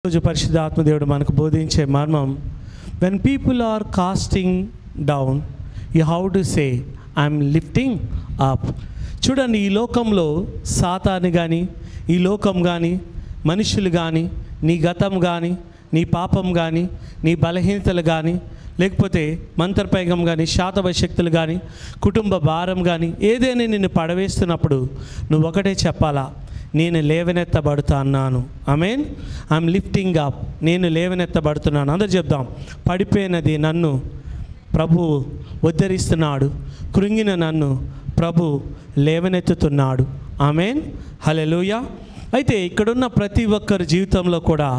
రోజు పరిశుద్ధాత్మ దేవుడు మనకు బోధించే మర్మం, when people are casting down you how to say I'm lifting up. చూడండి, ఈ లోకంలో సాతాను కానీ, ఈ లోకం కానీ, మనుషులు కానీ, నీ గతం కానీ, నీ పాపం కానీ, నీ బలహీనతలు కానీ, లేకపోతే మంత్రపైగం కానీ, శాతవ శక్తులు కానీ, కుటుంబ భారం కానీ, ఏదైనా నిన్ను పడవేస్తున్నప్పుడు నువ్వు ఒకటే చెప్పాలా, నేను లేవనెత్తబడుతున్నాను. ఆమేన్. I'm lifting up. నేను లేవనెత్తబడుతున్నాను. అందరూ చెప్దాం. పడిపోయినది నన్ను ప్రభు ఉద్ధరిస్తున్నాడు, కృంగిన నన్ను ప్రభు లేవనెత్తుతున్నాడు. ఆమేన్. హల్లెలూయా. అయితే ఇక్కడున్న ప్రతి ఒక్కరి జీవితంలో కూడా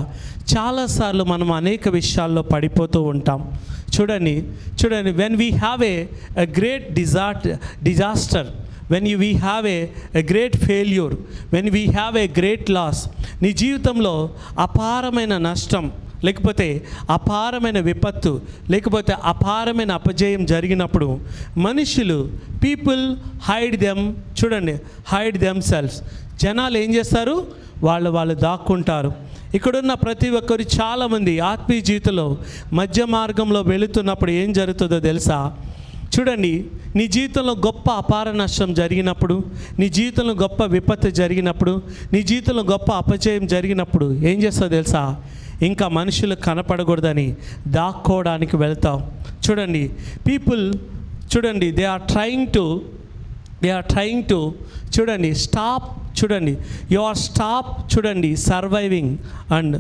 చాలాసార్లు మనం అనేక విషయాల్లో పడిపోతూ ఉంటాం. చూడండి, when we have a great disaster, when we have a great failure, when we have a great loss, నీ జీవితంలో అపారమైన నష్టం, లేకపోతే అపారమైన విపత్తు, లేకపోతే అపారమైన అపజయం జరిగినప్పుడు మనుషులు హైడ్ దెమ్సెల్వ్స్. జనాలు ఏం చేస్తారు? వాళ్ళు దాక్కుంటారు. ఇక్కడున్న ప్రతి ఒక్కరు చాలామంది ఆత్మీయ జీవితంలో మధ్య మార్గంలో వెళుతున్నప్పుడు ఏం జరుగుతుందో తెలుసా? చూడండి, నీ జీవితంలో గొప్ప అపార నష్టం జరిగినప్పుడు, నీ జీవితంలో గొప్ప విపత్తు జరిగినప్పుడు, నీ జీవితంలో గొప్ప అపజయం జరిగినప్పుడు ఏం చేస్తావు తెలుసా? ఇంకా మనుషులు కనపడకూడదని దాక్కోవడానికి వెళ్తావు. చూడండి, they are trying to stop. Surviving and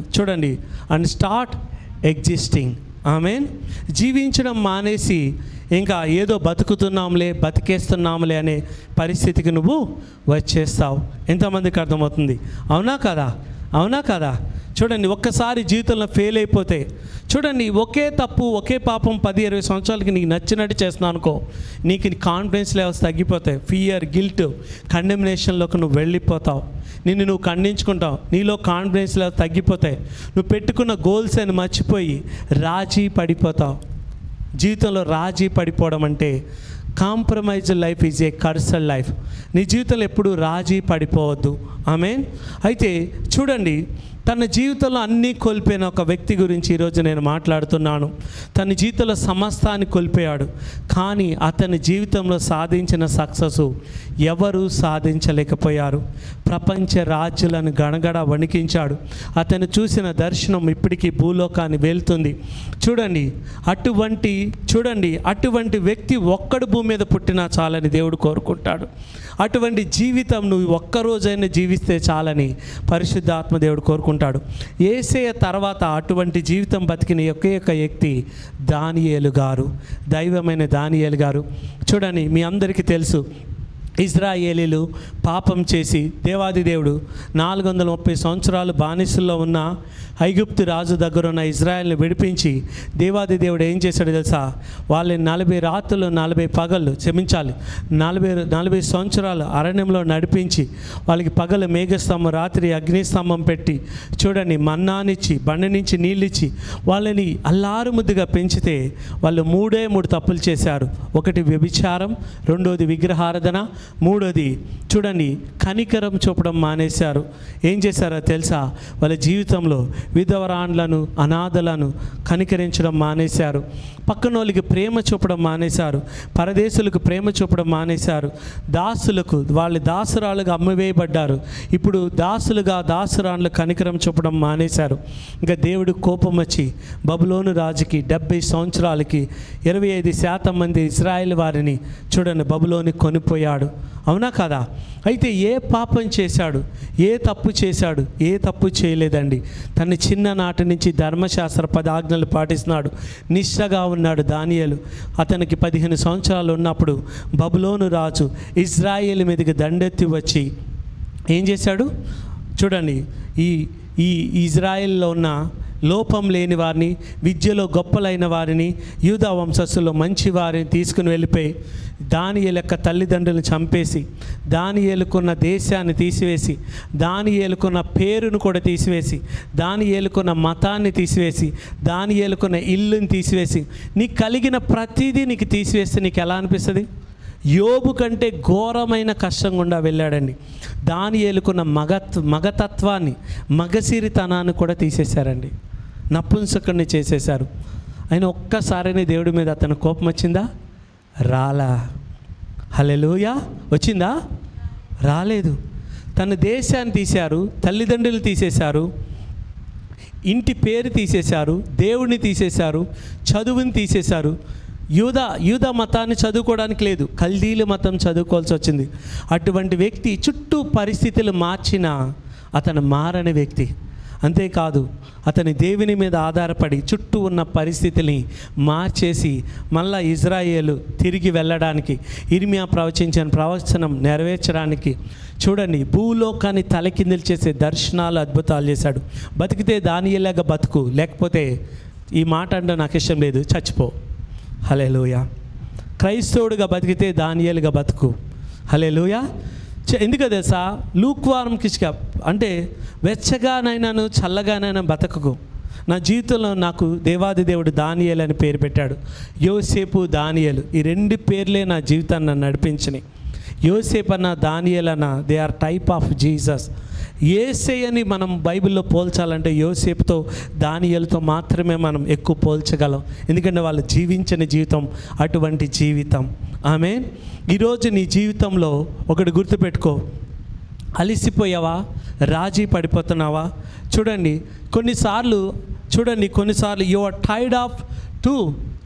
start existing. ఆమేన్. జీవించడం మానేసి ఇంకా ఏదో బతికేస్తున్నాంలే అనే పరిస్థితికి నువ్వు వచ్చేస్తావు. ఎంతమందికి అర్థమవుతుంది? అవునా కదా? చూడండి, ఒక్కసారి జీవితంలో ఫెయిల్ అయిపోతే, చూడండి, ఒకే తప్పు ఒకే పాపం 10-20 సంవత్సరాలకి నీకు నచ్చినట్టు చేస్తున్నావు అనుకో, నీకు కాన్ఫిడెన్స్ లెవెల్స్ తగ్గిపోతాయి. ఫియర్, గిల్ట్, కండెమినేషన్లోకి నువ్వు వెళ్ళిపోతావు. నువ్వు ఖండించుకుంటావు. నీలో కాన్ఫిడెన్స్ లెవెల్స్ తగ్గిపోతాయి. నువ్వు పెట్టుకున్న గోల్స్ అని మర్చిపోయి రాజీ పడిపోతావు. జీవితంలో రాజీ పడిపోవడం అంటే compromise life is a cursed life. నీ జీవితంలో ఎప్పుడు రాజీ పడిపోవద్దు. ఆమేన్. అయితే చూడండి, తన జీవితంలో అన్నీ కోల్పోయిన ఒక వ్యక్తి గురించి ఈరోజు నేను మాట్లాడుతున్నాను. తన జీవితంలో సమస్తాన్ని కోల్పోయాడు, కానీ అతని జీవితంలో సాధించిన సక్సెస్ ఎవరు సాధించలేకపోయారు. ప్రపంచ రాజ్యాలను గణగడ వణికించాడు. అతను చూసిన దర్శనం ఇప్పటికీ భూలోకాన్ని వెళ్తుంది. అటువంటి వ్యక్తి ఒక్కడు భూమి మీద పుట్టినా చాలని దేవుడు కోరుకుంటాడు. అటువంటి జీవితం నువ్వు ఒక్కరోజైనా జీవిస్తే చాలని పరిశుద్ధాత్మ దేవుడు కోరుకుంటాడు. యేసయ్య తర్వాత అటువంటి జీవితం బతికిన ఒకే ఒక వ్యక్తి దానియేలు గారు, దైవమైన దానియేలు గారు. చూడండి, మీ అందరికీ తెలుసు, ఇజ్రాయేలీలు పాపం చేసి దేవాది దేవుడు 430 సంవత్సరాలు బానిసల్లో ఉన్న ఐగుప్తు రాజు దగ్గర ఉన్న ఇజ్రాయేల్ని విడిపించి దేవాది దేవుడు ఏం చేశాడు తెలుసా? వాళ్ళని 40 రాత్రులు 40 పగళ్ళు 40 సంవత్సరాలు అరణ్యంలో నడిపించి, వాళ్ళకి పగలు మేఘస్తంభం, రాత్రి అగ్నిస్తంభం పెట్టి, చూడండి, మన్నానిచ్చి, బండ నుంచి నీళ్ళిచ్చి వాళ్ళని అల్లారు ముద్దుగా పెంచితే వాళ్ళు 3 తప్పులు చేశారు. ఒకటి వ్యభిచారం, రెండోది విగ్రహారాధన, మూడోది కనికరం చూపడం మానేశారు. ఏం చేశారో తెలుసా? వాళ్ళ జీవితంలో విధవరాండ్లను, అనాథలను కనికరించడం మానేశారు. పక్కన వాళ్ళకి ప్రేమ చూపడం మానేశారు. పరదేశులకు ప్రేమ చూపడం మానేశారు. వాళ్ళ దాసురాలుగా అమ్మివేయబడ్డారు. ఇప్పుడు దాసురాండ్లు కనికరం చూపడం మానేశారు. ఇంకా దేవుడు కోపం వచ్చి బబులోను రాజుకి 70 సంవత్సరాలకి 25% మంది ఇశ్రాయేల్ వారిని బబులోని కొనిపోయాడు. అవునా కదా? అయితే ఏ పాపం చేశాడు? ఏ తప్పు చేశాడు? ఏ తప్పు చేయలేదండి. తన చిన్ననాటి నుంచి ధర్మశాస్త్ర పదాజ్ఞలు పాటిస్తున్నాడు. నిష్ఠగా ఉన్నాడు దానియేలు. అతనికి 15 సంవత్సరాలు ఉన్నప్పుడు బబులోను రాజు ఇజ్రాయేల్ మీదకి దండెత్తి వచ్చి ఏం చేశాడు? ఈ ఇజ్రాయేల్లో ఉన్న లోపం లేని వారిని, విద్యలో గొప్పలైన వారిని, యూదా వంశస్థుల్లో మంచి వారిని తీసుకుని వెళ్ళిపోయి దానియేలు యొక్క తల్లిదండ్రులను చంపేసి, దానియేలుకున్న దేశాన్ని తీసివేసి, దానియేలుకున్న పేరును కూడా తీసివేసి, దానియేలుకున్న మతాన్ని తీసివేసి, దానియేలుకున్న ఇల్లుని తీసివేసి, నీకు కలిగిన ప్రతిదీ నీకు తీసివేస్తే నీకు ఎలా అనిపిస్తుంది? యోబు కంటే ఘోరమైన కష్టం గుండా వెళ్ళాడండి. దానియేలుకున్న మగతత్వాన్ని, మగసిరితనాన్ని కూడా తీసేశారండి. నపుంసకుడిని చేసేశారు. ఆయన ఒక్కసారిని దేవుడి మీద అతను కోపం వచ్చిందా? రాలా. హల్లెలూయా. వచ్చిందా? రాలేదు. తన దేశాన్ని తీశారు, తల్లిదండ్రులు తీసేశారు, ఇంటి పేరు తీసేశారు, దేవుడిని తీసేశారు, చదువుని తీసేశారు. యూదా మతాన్ని చదువుకోవడానికి లేదు, కల్దీల మతం చదువుకోవాల్సి వచ్చింది. అటువంటి వ్యక్తి చుట్టూ పరిస్థితులు మార్చిన అతను మారని వ్యక్తి. అంతేకాదు, అతని దేవుని మీద ఆధారపడి చుట్టూ ఉన్న పరిస్థితిని మార్చేసి మళ్ళా ఇజ్రాయేలు తిరిగి వెళ్ళడానికి, ఇర్మియా ప్రవచించిన ప్రవచనం నెరవేర్చడానికి చూడండి భూలోకాన్ని తలకిందులు చేసే దర్శనాలు, అద్భుతాలు చేశాడు. బతికితే దానియేలుగా బతుకు, లేకపోతే ఈ మాట అంటే నాకు ఇష్టం లేదు, చచ్చిపో. హల్లెలూయా. క్రైస్తవుడిగా బతికితే దానియేలుగా బతుకు. హల్లెలూయా. ఎందుకు తెలుసా? లూక్వారం కిష్క అంటే వెచ్చగానైనాను చల్లగానైనా బతకకు. నా జీవితంలో నాకు దేవాది దేవుడు దానియేలు అని పేరు పెట్టాడు. యోసేపు, దానియేలు, ఈ రెండు పేర్లే నా జీవితాన్ని నన్ను నడిపించినాయి. యోసేపు అన్న, దానియేలు అన్న, they are type of Jesus. యేసయ్యని మనం బైబిల్లో పోల్చాలంటే యోసేపుతో, దానియేలుతో మాత్రమే మనం ఎక్కువ పోల్చగలం. ఎందుకంటే వాళ్ళు జీవించిన జీవితం అటువంటి జీవితం. ఆమేన్. ఈరోజు నీ జీవితంలో ఒకటి గుర్తుపెట్టుకో, అలిసిపోయావా? రాజీ పడిపోతున్నావా? చూడండి కొన్నిసార్లు you are tired of too.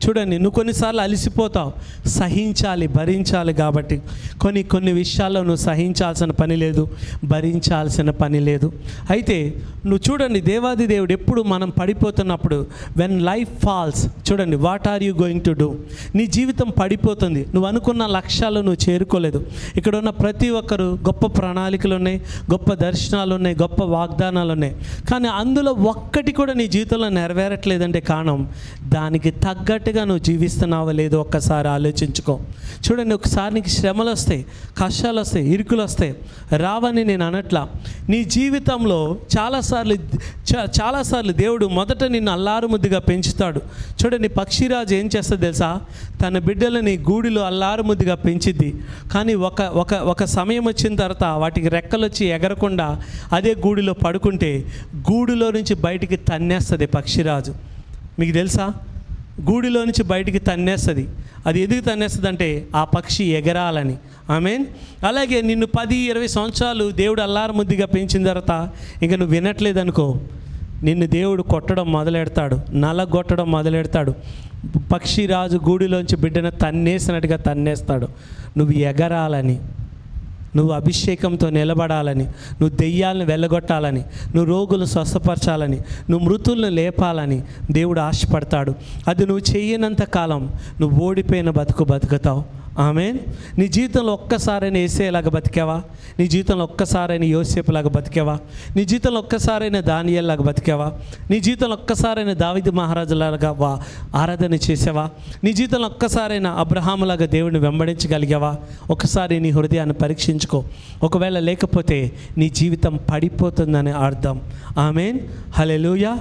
చూడండి, నువ్వు కొన్నిసార్లు అలిసిపోతావు. సహించాలి, భరించాలి. కాబట్టి కొన్ని విషయాల్లో నువ్వు సహించాల్సిన పని లేదు, భరించాల్సిన పని లేదు. అయితే నువ్వు చూడండి, దేవాది దేవుడు ఎప్పుడు మనం పడిపోతున్నప్పుడు, వెన్ లైఫ్ ఫాల్స్, చూడండి, what are you going to do? నీ జీవితం పడిపోతుంది, నువ్వు అనుకున్న లక్ష్యాలు నువ్వు చేరుకోలేదు. ఇక్కడ ఉన్న ప్రతి ఒక్కరు గొప్ప ప్రణాళికలు ఉన్నాయి, గొప్ప దర్శనాలు ఉన్నాయి, గొప్ప వాగ్దానాలు ఉన్నాయి. కానీ అందులో ఒక్కటి కూడా నీ జీవితంలో నెరవేరట్లేదంటే కారణం దానికి తగ్గట్టుగా నువ్వు జీవిస్తున్నావో లేదో ఒక్కసారి ఆలోచించుకో. చూడండి, ఒకసారి నీకు శ్రమలు వస్తాయి, కష్టాలు వస్తాయి, ఇరుకులు వస్తాయి, రావని నేను అనట్లా. నీ జీవితంలో చాలాసార్లు దేవుడు మొదట నిన్ను అల్లారు ముద్దుగా పెంచుతాడు. చూడండి, పక్షిరాజు ఏం చేస్తుంది తెలుసా? తన బిడ్డలని గూడిలో అల్లారు ముద్దుగా పెంచిద్ది. కానీ ఒక సమయం వచ్చిన తర్వాత వాటికి రెక్కలు వచ్చి ఎగరకుండా అదే గూడిలో పడుకుంటే గూడిలో నుంచి బయటికి తన్నేస్తుంది పక్షిరాజు. మీకు తెలుసా? గూడిలో నుంచి బయటికి తన్నేస్తుంది. అది ఎందుకు తన్నేస్తుంది అంటే ఆ పక్షి ఎగరాలని. ఆమేన్. అలాగే నిన్ను 10-20 సంవత్సరాలు దేవుడు అల్లారు ముద్దుగా పెంచిన తర్వాత ఇంకా నువ్వు వినట్లేదనుకో, నిన్ను దేవుడు కొట్టడం మొదలెడతాడు, నలగొట్టడం మొదలెడతాడు. పక్షిరాజు గూడిలోంచి బిడ్డను తన్నేసినట్టుగా తన్నేస్తాడు. నువ్వు ఎగరాలని, నువ్వు అభిషేకంతో నిలబడాలని, నువ్వు దెయ్యాలను వెళ్ళగొట్టాలని, నువ్వు రోగులు స్వస్థపరచాలని, నువ్వు మృతులను లేపాలని దేవుడు ఆశపడతాడు. అది నువ్వు చేయనంత కాలం నువ్వు ఓడిపోయిన బతుకుతావు. ఆమేన్. నీ జీవితంలో ఒక్కసారైనా యేసేలాగా బతికావా? నీ జీవితంలో ఒక్కసారైనా యోసేపులాగా బతికావా? నీ జీవితంలో ఒక్కసారైనా దానియేలులాగా బతికావా? నీ జీవితంలో ఒక్కసారైనా దావీదు మహారాజులాగా ఆరాధన చేసావా? నీ జీవితంలో ఒక్కసారైనా అబ్రహాములాగా దేవుడిని వెంబడించగలిగావా? ఒకసారి నీ హృదయాన్ని పరీక్షించుకో. ఒకవేళ లేకపోతే నీ జీవితం పడిపోతుందని అర్థం. ఆమేన్. హల్లెలూయా.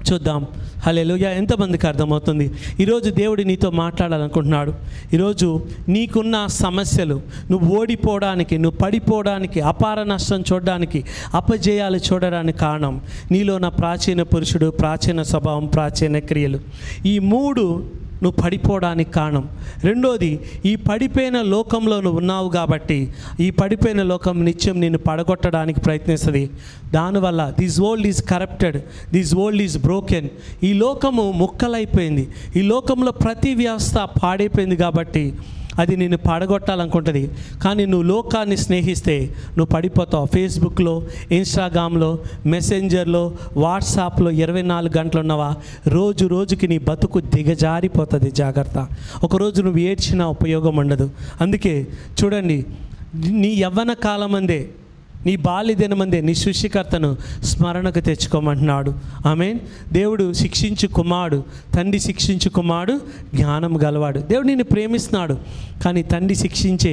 చూద్దాం. హల్లెలూయా. ఎంతమందికి అర్థమవుతుంది? ఈరోజు దేవుడు నీతో మాట్లాడాలనుకుంటున్నాడు. ఈరోజు నీకున్న సమస్యలు, నువ్వు ఓడిపోవడానికి, నువ్వు పడిపోవడానికి, అపార నష్టం చూడడానికి, అపజయాలు చూడడానికి కారణం నీలో ఉన్న ప్రాచీన పురుషుడు, ప్రాచీన స్వభావం, ప్రాచీన క్రియలు. ఈ 3 నువ్వు పడిపోవడానికి కారణం. రెండోది, ఈ పడిపోయిన లోకంలో నువ్వు ఉన్నావు కాబట్టి ఈ పడిపోయిన లోకం నిత్యం నిన్ను పడగొట్టడానికి ప్రయత్నిస్తుంది. దానివల్ల this world is corrupted, this world is broken. ఈ లోకము ముక్కలైపోయింది. ఈ లోకంలో ప్రతి వ్యవస్థ పాడైపోయింది కాబట్టి అది నిన్ను పడగొట్టాలనుకుంటుంది. కానీ నువ్వు లోకాన్ని స్నేహిస్తే నువ్వు పడిపోతావు. ఫేస్బుక్లో, ఇన్స్టాగ్రామ్లో, మెసెంజర్లో, వాట్సాప్లో 24 గంటలు ఉన్నవా, రోజుకి నీ బతుకు దిగజారిపోతుంది. జాగ్రత్త. ఒకరోజు నువ్వు ఏడ్చినా ఉపయోగం ఉండదు. అందుకే చూడండి, నీ యవ్వన కాలమందే, నీ బాల్య దినమందే నీ సృష్టికర్తను స్మరణకు తెచ్చుకోమంటున్నాడు. ఆమేన్. దేవుడు శిక్షించు కుమారుడు, తండ్రి శిక్షించు కుమారుడు జ్ఞానం గలవాడు. దేవుడు నిన్ను ప్రేమిస్తున్నాడు, కానీ తండ్రి శిక్షించే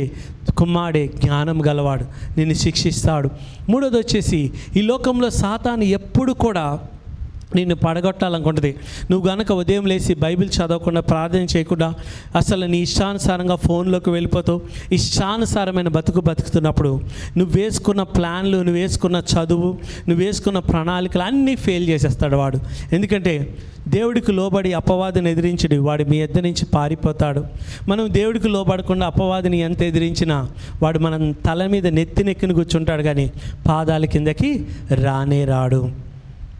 కుమారుడే జ్ఞానం గలవాడు, నిన్ను శిక్షిస్తాడు. మూడోది వచ్చేసి, ఈ లోకంలో సాతాను ఎప్పుడు కూడా నిన్ను పడగొట్టాలనుకుంటుంది. నువ్వు కనుక ఉదయం లేచి బైబిల్ చదవకుండా, ప్రార్థన చేయకుండా, అసలు నీ ఇష్టానుసారంగా ఫోన్లోకి వెళ్ళిపోతావు, ఇష్టానుసారమైన బతుకుతున్నప్పుడు నువ్వు వేసుకున్న ప్లాన్లు, నువ్వు వేసుకున్న చదువు, నువ్వు వేసుకున్న ప్రణాళికలు అన్నీ ఫెయిల్ చేసేస్తాడు వాడు. ఎందుకంటే దేవుడికి లోబడి అపవాదిని ఎదిరించడు, వాడు మీ ఎద్ద నుంచి పారిపోతాడు. మనం దేవుడికి లోబడకుండా అపవాదిని ఎంత ఎదిరించినా వాడు మనం తల మీద నెత్తినెక్కిన కూర్చుంటాడు, కానీ పాదాల కిందకి రానే రాడు.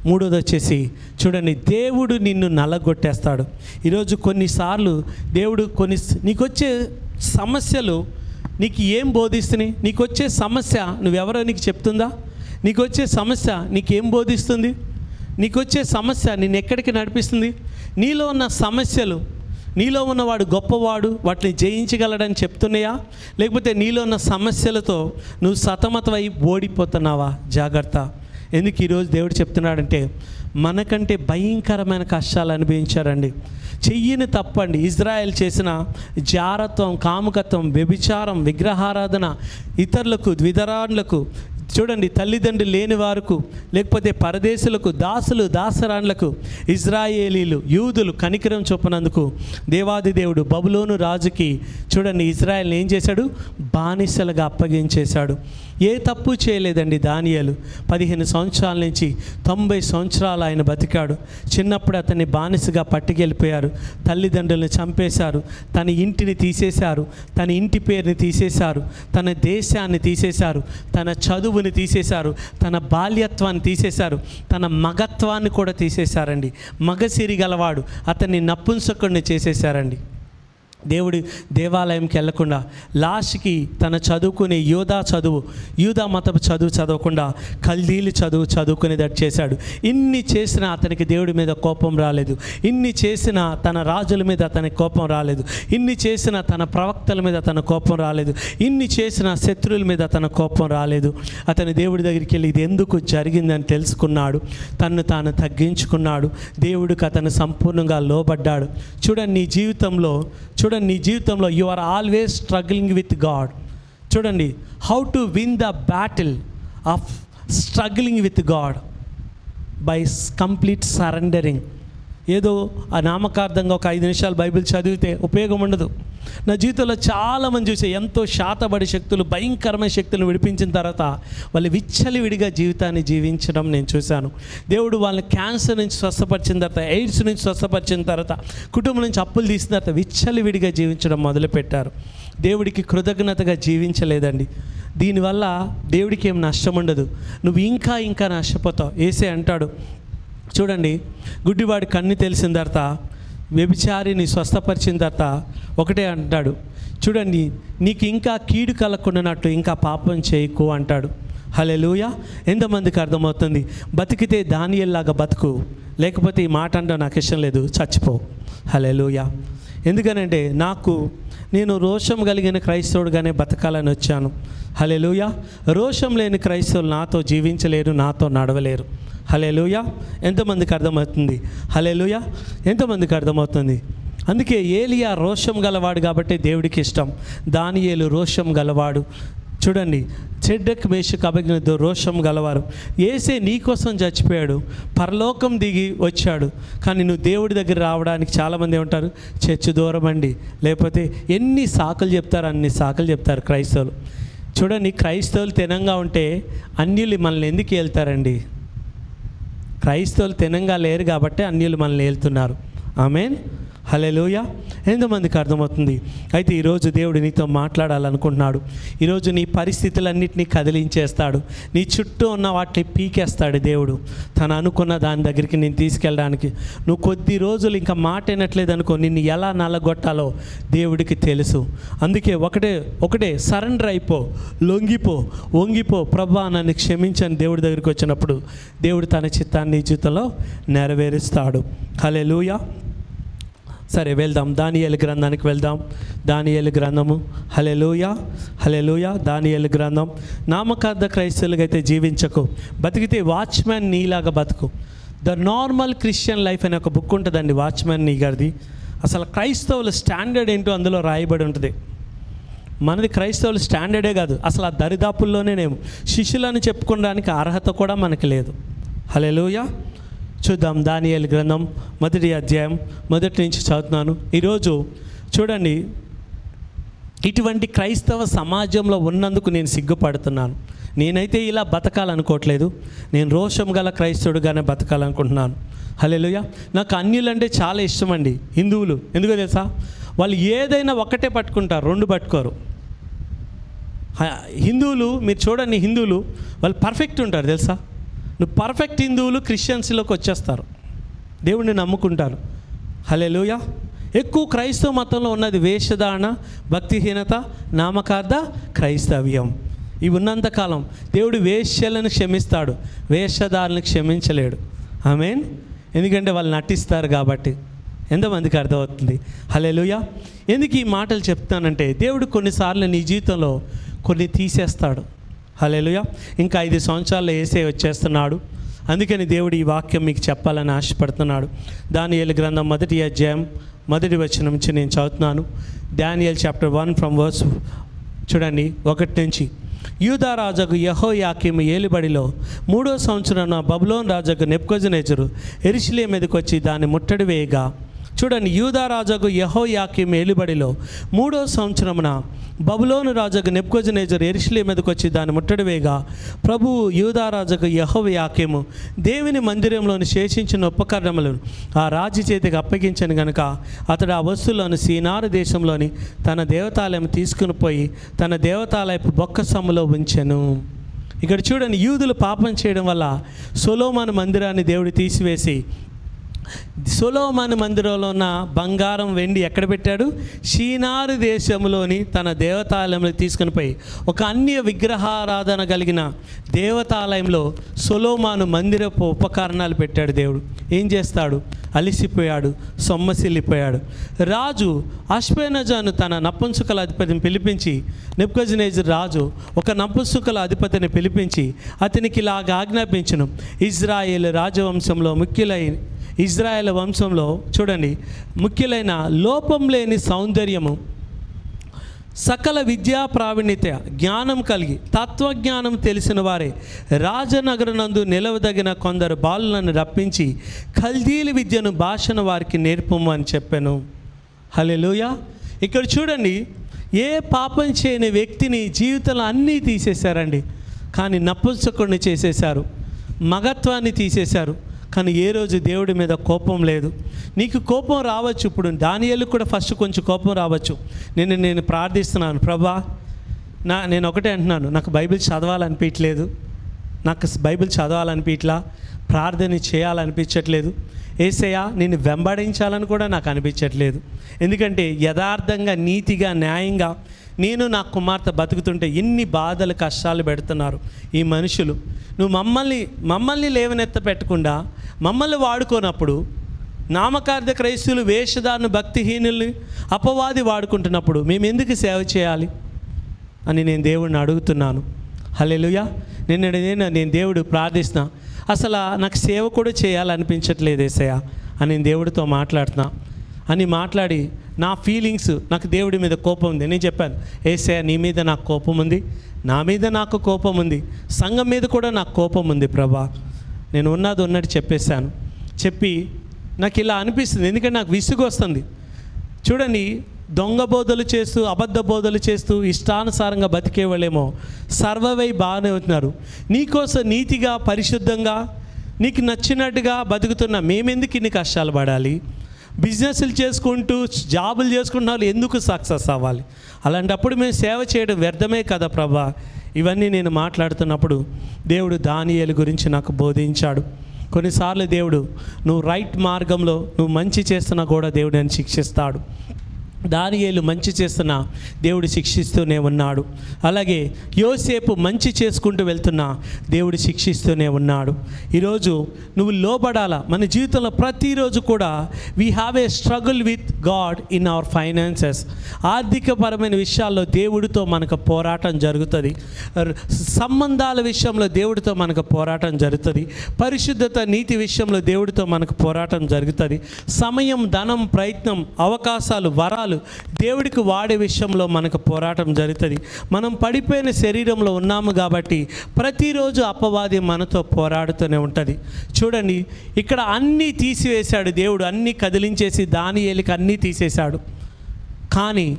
మూడోది వచ్చేసి చూడండి, దేవుడు నిన్ను నల్లగొట్టేస్తాడు. ఈరోజు కొన్నిసార్లు దేవుడు నీకు వచ్చే సమస్యలు నీకు ఏం బోధిస్తున్నాయి? నీకు వచ్చే సమస్య నువ్వెవరో నీకు చెప్తుందా? నీకు వచ్చే సమస్య నీకేం బోధిస్తుంది? నీకు వచ్చే సమస్య నిన్ను ఎక్కడికి నడిపిస్తుంది? నీలో ఉన్న సమస్యలు, నీలో ఉన్నవాడు గొప్పవాడు, వాటిని జయించగలడని చెప్తున్నాయా? లేకపోతే నీలో ఉన్న సమస్యలతో నువ్వు సతమతమై ఓడిపోతున్నావా? జాగ్రత్త. ఎందుకు ఈరోజు దేవుడు చెప్తున్నాడంటే, మనకంటే భయంకరమైన కష్టాలు అనుభవించారండి. చెయ్యని తప్పండి. ఇజ్రాయెల్ చేసిన జారత్వం, కాముకత్వం, వ్యభిచారం, విగ్రహారాధన, ఇతరులకు, ద్విధరాన్లకు, చూడండి, తల్లిదండ్రులు లేని వారికి, లేకపోతే పరదేశులకు, దాసులు, దాసరాన్లకు ఇజ్రాయేలీలు, యూదులు కనికరం చూపనందుకు దేవాది దేవుడు బబులోను రాజుకి చూడండి ఇజ్రాయెల్ని ఏం చేశాడు? బానిసలుగా అప్పగించేశాడు. ఏ తప్పు చేయలేదండి దానియేలు. 15 సంవత్సరాల నుంచి 90 సంవత్సరాలు ఆయన బతికాడు. చిన్నప్పుడు అతన్ని బానిసగా పట్టుకెళ్ళిపోయారు, తల్లిదండ్రులను చంపేశారు, తన ఇంటిని తీసేశారు, తన ఇంటి పేరుని తీసేశారు, తన దేశాన్ని తీసేశారు, తన చదువుని తీసేశారు, తన బాల్యత్వాన్ని తీసేశారు, తన మగత్వాన్ని కూడా తీసేశారండి. మగసిరి గలవాడు, అతన్ని నపుంసకుడిని చేసేశారండి. దేవుడి దేవాలయంకి వెళ్లకుండా లాస్ట్కి తన చదువుకునే యూదా మతపు చదువు చదవకుండా కల్దీలు చదువుకునేటట్టు చేశాడు. ఇన్ని చేసిన అతనికి దేవుడి మీద కోపం రాలేదు. ఇన్ని చేసిన తన రాజుల మీద అతనికి కోపం రాలేదు. ఇన్ని చేసిన తన ప్రవక్తల మీద తన కోపం రాలేదు. ఇన్ని చేసిన శత్రువుల మీద తన కోపం రాలేదు. అతని దేవుడి దగ్గరికి వెళ్ళి ఇది ఎందుకు జరిగిందని తెలుసుకున్నాడు, తన్ను తాను తగ్గించుకున్నాడు, దేవుడికి అతను సంపూర్ణంగా లోబడ్డాడు. చూడండి నీ జీవితంలో you are always struggling with God. చూడండి, how to win the battle of struggling with God by complete surrendering. ఏదో ఆ నామకార్థంగా ఒక 5 నిమిషాలు బైబిల్ చదివితే ఉపయోగం ఉండదు. నా జీవితంలో చాలామంది చూసే ఎంతో శాతబడి శక్తులు, భయంకరమైన శక్తులను విడిపించిన తర్వాత వాళ్ళు విచ్చలివిడిగా జీవితాన్ని జీవించడం నేను చూశాను. దేవుడు వాళ్ళని క్యాన్సర్ నుంచి స్వస్థపరిచిన తర్వాత, ఎయిడ్స్ నుంచి స్వస్థపరిచిన తర్వాత, కుటుంబం నుంచి అప్పులు తీసిన తర్వాత విచ్చలివిడిగా జీవించడం మొదలుపెట్టారు. దేవుడికి కృతజ్ఞతగా జీవించలేదండి. దీనివల్ల దేవుడికి ఏం నష్టం ఉండదు, నువ్వు ఇంకా నష్టపోతావు. యేసే అంటాడు చూడండి, గుడ్డివాడి కన్ను తెలిసిన తర్వాత, వ్యభిచారిని స్వస్థపరిచిన తర్వాత ఒకటే అంటాడు, చూడండి నీకు ఇంకా కీడు కలగకుండానట్టు ఇంకా పాపం చేయకు అంటాడు. హల్లెలూయా. ఎంతమందికి అర్థమవుతుంది? బతికితే దానియేలులాగా బతుకు, లేకపోతే ఈ మాట అంటే నాకు ఇష్టం లేదు, చచ్చిపో. హల్లెలూయా. ఎందుకనంటే నేను రోషం కలిగిన క్రైస్తవుడుగానే బతకాలని వచ్చాను. హల్లెలూయా. రోషం లేని క్రైస్తవులు నాతో జీవించలేరు, నాతో నడవలేరు. హల్లెలూయా. ఎంతమందికి అర్థమవుతుంది? హల్లెలూయా. ఎంతమందికి అర్థమవుతుంది? అందుకే ఏలియా రోషం గలవాడు కాబట్టి దేవుడికి ఇష్టం. దానియేలు రోషం గలవాడు. చూడండి, షడ్రక్ మేషక్ అబేద్నెగో రోషం గలవారు. యేసే నీ కోసం చచ్చిపోయాడు, పరలోకం దిగి వచ్చాడు. కానీ నువ్వు దేవుడి దగ్గర రావడానికి చాలామంది ఏమంటారు? చర్చి దూరం అండి, లేకపోతే ఎన్ని సాకులు చెప్తారు, అన్ని సాకులు చెప్తారు క్రైస్తవులు. చూడండి, క్రైస్తవులు తినంగా ఉంటే అన్యులు మనల్ని ఎందుకు వెళ్తారండి? క్రైస్తవులు తినంగా లేరు కాబట్టి అన్యులు మనల్ని వెళ్తున్నారు. ఆమేన్. హల్లెలూయా. ఎంతమందికి అర్థమవుతుంది? అయితే ఈరోజు దేవుడు నీతో మాట్లాడాలనుకుంటున్నాడు. ఈరోజు నీ పరిస్థితులన్నింటినీ కదిలించేస్తాడు, నీ చుట్టూ ఉన్న వాటిని పీకేస్తాడు దేవుడు. తను అనుకున్న దాని దగ్గరికి నేను తీసుకెళ్ళడానికి. నువ్వు కొద్ది రోజులు ఇంకా మాట వినట్లేదు అనుకో, నిన్ను ఎలా నల్లగొట్టాలో దేవుడికి తెలుసు. అందుకే ఒకటే సరెండర్ అయిపో, వంగిపో. ప్రభువా నన్ను క్షమించని దేవుడి దగ్గరికి వచ్చినప్పుడు దేవుడు తన చిత్తాన్ని నీ జీవితంలో నెరవేరుస్తాడు. హల్లెలూయా. సరే వెళ్దాం, దానియేలు గ్రంథానికి వెళ్దాం. దానియేలు గ్రంథము. హల్లెలూయా. దానియేలు గ్రంథం. నామకార్థ క్రైస్తవులుగా అయితే జీవించకు, బతికితే వాచ్మ్యాన్ నీలాగా బతుకు. ద నార్మల్ క్రిస్టియన్ లైఫ్ అనే ఒక బుక్ ఉంటుందండి, వాచ్మ్యాన్ నీ గారిది. అసలు క్రైస్తవుల స్టాండర్డ్ ఏంటో అందులో రాయబడి ఉంటుంది. మనది క్రైస్తవుల స్టాండర్డే కాదు, అసలు ఆ దరిదాపుల్లోనేమో శిష్యులను చెప్పుకోవడానికి అర్హత కూడా మనకి లేదు. హల్లెలూయా. చూద్దాం. దానియేలు గ్రంథం 1వ అధ్యాయం 1 నుంచి చదువుతున్నాను. ఈరోజు చూడండి, ఇటువంటి క్రైస్తవ సమాజంలో ఉన్నందుకు నేను సిగ్గుపడుతున్నాను. నేనైతే ఇలా బతకాలనుకోవట్లేదు. నేను రోషం గల క్రైస్తవుడుగానే బతకాలనుకుంటున్నాను. హల్లెలూయా. నాకు అన్యులంటే చాలా ఇష్టం అండి. హిందువులు ఎందుకో తెలుసా, వాళ్ళు ఏదైనా ఒకటే పట్టుకుంటారు, రెండు పట్టుకోరు. హిందువులు మీరు చూడండి, హిందువులు వాళ్ళు పర్ఫెక్ట్ ఉంటారు తెలుసా. నువ్వు పర్ఫెక్ట్ హిందువులు క్రిస్టియన్స్లోకి వచ్చేస్తారు, దేవుడిని నమ్ముకుంటారు. హల్లెలూయా. ఎక్కువ క్రైస్తవ మతంలో ఉన్నది వేషధారణ, భక్తిహీనత, నామకార్థ క్రైస్తవ్యం. ఇవి ఉన్నంతకాలం దేవుడు వేశ్యలను క్షమిస్తాడు, వేషధారులను క్షమించలేడు. ఆమేన్. ఎందుకంటే వాళ్ళు నటిస్తారు కాబట్టి. ఎంతమందికి అర్థమవుతుంది? హల్లెలూయా. ఎందుకు ఈ మాటలు చెప్తానంటే, దేవుడు కొన్నిసార్లు నీ జీవితంలో కొన్ని తీసేస్తాడు. హల్లెలూయా. ఇంకా 5 సంవత్సరాల్లో యేసయ్య వచ్చేస్తున్నాడు. అందుకని దేవుడు ఈ వాక్యం మీకు చెప్పాలని ఆశపడుతున్నాడు. దానియేలు గ్రంథం 1వ అధ్యాయం 1వ వచనం నుంచి నేను చదువుతున్నాను. దానియేలు చాప్టర్ 1 ఫ్రమ్ వర్స్ చూడండి 1 నుంచి. యూదా రాజుకు యెహోయాకీము ఏలుబడిలో 3వ సంవత్సరాన బబులోను రాజుకు నెబుకద్నెజరు యెరూషలేము మీదకి వచ్చి దాన్ని ముట్టడి వేయగా, చూడండి, యూదా రాజుకు యెహోయాకీము ఏలుబడిలో 3వ సంవత్సరమున బబులోను రాజుకు నెబుకద్నెజరు యెరూషలేము మీదకి వచ్చి దాన్ని ముట్టడి వేయగా, ప్రభువు యూదా రాజుకు యెహోయాకీము దేవుని మందిరంలోని శేషించిన ఉపకరణములను ఆ రాజు చేతికి అప్పగించను గనుక అతడు ఆ వస్తువులను సీనారు దేశంలోని తన దేవతాలయం తీసుకుని పోయి తన దేవతాలయపు బొక్కసములో ఉంచెను. ఇక్కడ చూడండి, యూదులు పాపం చేయడం వల్ల సొలొమోను మందిరాన్ని దేవుడు తీసివేసి సొలొమోను మందిరంలో ఉన్న బంగారం వెండి ఎక్కడ పెట్టాడు? షీనారు దేశంలోని తన దేవతాలయంలో తీసుకుని పోయి ఒక అన్య విగ్రహారాధన కలిగిన దేవతాలయంలో సొలొమోను మందిరపు ఉపకరణాలు పెట్టాడు. దేవుడు ఏం చేస్తాడు? అలిసిపోయాడు, సొమ్మసిల్లిపోయాడు. రాజు అష్పెనజాను తన నపుంసకుల అధిపతిని పిలిపించి, నెబుకద్నెజరు రాజు ఒక నపుంసకుల అధిపతిని పిలిపించి అతనికి ఇలాగ ఆజ్ఞాపించును, ఇజ్రాయేల్ రాజవంశంలో ఇజ్రాయేల్ వంశంలో చూడండి, ముఖ్యులైన లోపం లేని సౌందర్యము, సకల విద్యా ప్రావీణ్యత, జ్ఞానం కలిగి తత్వజ్ఞానం తెలిసిన వారే రాజనగరనందు నిలవదగిన కొందరు బాలులను రప్పించి కల్దీల విద్యను భాషను వారికి నేర్పము అని చెప్పాను. హల్లెలూయా. ఇక్కడ చూడండి, ఏ పాపం చేయని వ్యక్తిని జీవితంలో అన్నీ తీసేశారండి, కానీ నపుంసకుడిని చేసేశారు, మగత్వాన్ని తీసేశారు. కానీ ఏ రోజు దేవుడి మీద కోపం లేదు. నీకు కోపం రావచ్చు. ఇప్పుడు దానియేలు కూడా ఫస్ట్ కొంచెం కోపం రావచ్చు. నేను ప్రార్థిస్తున్నాను, ప్రభా నేను ఒకటే అంటున్నాను, నాకు బైబిల్ చదవాలనిపించట్లేదు, నాకు బైబిల్ చదవాలనిపించట్లా, ప్రార్థన చేయాలనిపించట్లేదు, యేసయ్యా నిన్ను వెంబడించాలని కూడా నాకు అనిపించట్లేదు. ఎందుకంటే యథార్థంగా, నీతిగా, న్యాయంగా నేను నా కుమార్తె బతుకుతుంటే ఎన్ని బాధలు కష్టాలు పెడుతున్నారు ఈ మనుషులు. నువ్వు మమ్మల్ని లేవనెత్త పెట్టకుండా మమ్మల్ని వాడుకోనప్పుడు, నామకార్థ క్రైస్తువులు, వేషధారణ, భక్తిహీనులు, అపవాది వాడుకుంటున్నప్పుడు మేము ఎందుకు సేవ చేయాలి అని నేను దేవుడిని అడుగుతున్నాను. హల్లెలూయా. నేను దేవుడు ప్రార్థిస్తున్నా, అసలు నాకు సేవ కూడా చేయాలనిపించట్లేదు యేసయ్యా అని నేను దేవుడితో మాట్లాడుతున్నా అని మాట్లాడి నా ఫీలింగ్స్, నాకు దేవుడి మీద కోపం ఉంది. నేను చెప్పాను, యేసయ్యా నీ మీద నాకు కోపం ఉంది, నా మీద నాకు కోపం ఉంది, సంఘం మీద కూడా నాకు కోపం ఉంది ప్రభా. నేను ఉన్నట్టు చెప్పేశాను. చెప్పి నాకు ఇలా అనిపిస్తుంది, ఎందుకంటే నాకు విసుగు వస్తుంది. చూడండి, దొంగ బోధలు చేస్తూ, అబద్ధ బోధలు చేస్తూ, ఇష్టానుసారంగా బతికేవాళ్ళేమో సర్వవై బాగానే అవుతున్నారు. నీకోసం నీతిగా, పరిశుద్ధంగా, నీకు నచ్చినట్టుగా బతుకుతున్న మేమెందుకు ఇన్ని కష్టాలు పడాలి? బిజినెస్లు చేసుకుంటూ, జాబులు చేసుకుంటున్న వాళ్ళు ఎందుకు సక్సెస్ అవ్వాలి? అలాంటప్పుడు మేము సేవ చేయడం వ్యర్థమే కదా ప్రభా. ఇవన్నీ నేను మాట్లాడుతున్నప్పుడు దేవుడు దానియేలు గురించి నాకు బోధించాడు. కొన్నిసార్లు దేవుడు నువ్వు రైట్ మార్గంలో నువ్వు మంచి చేస్తున్నా కూడా దేవుడు నేను శిక్షిస్తాడు. దానియేలు మంచి చేస్తున్నా దేవుడు శిక్షిస్తూనే ఉన్నాడు. అలాగే యోసేపు మంచి చేసుకుంటూ వెళ్తున్నా దేవుడు శిక్షిస్తూనే ఉన్నాడు. ఈరోజు నువ్వు లోబడాలా. మన జీవితంలో ప్రతిరోజు కూడా we have a struggle with God in our finances. ఆర్థికపరమైన విషయాల్లో దేవుడితో మనకు పోరాటం జరుగుతుంది. సంబంధాల విషయంలో దేవుడితో మనకు పోరాటం జరుగుతుంది. పరిశుద్ధత, నీతి విషయంలో దేవుడితో మనకు పోరాటం జరుగుతుంది. సమయం, ధనం, ప్రయత్నం, అవకాశాలు, వరాలు చాలు. దేవుడికి వాడే విషయంలో మనకు పోరాటం జరుగుతుంది. మనం పడిపోయిన శరీరంలో ఉన్నాము కాబట్టి ప్రతిరోజు అపవాది మనతో పోరాడుతూనే ఉంటుంది. చూడండి, ఇక్కడ అన్నీ తీసివేశాడు దేవుడు, అన్నీ కదిలించేసి దానియేలుకి అన్నీ తీసేశాడు. కానీ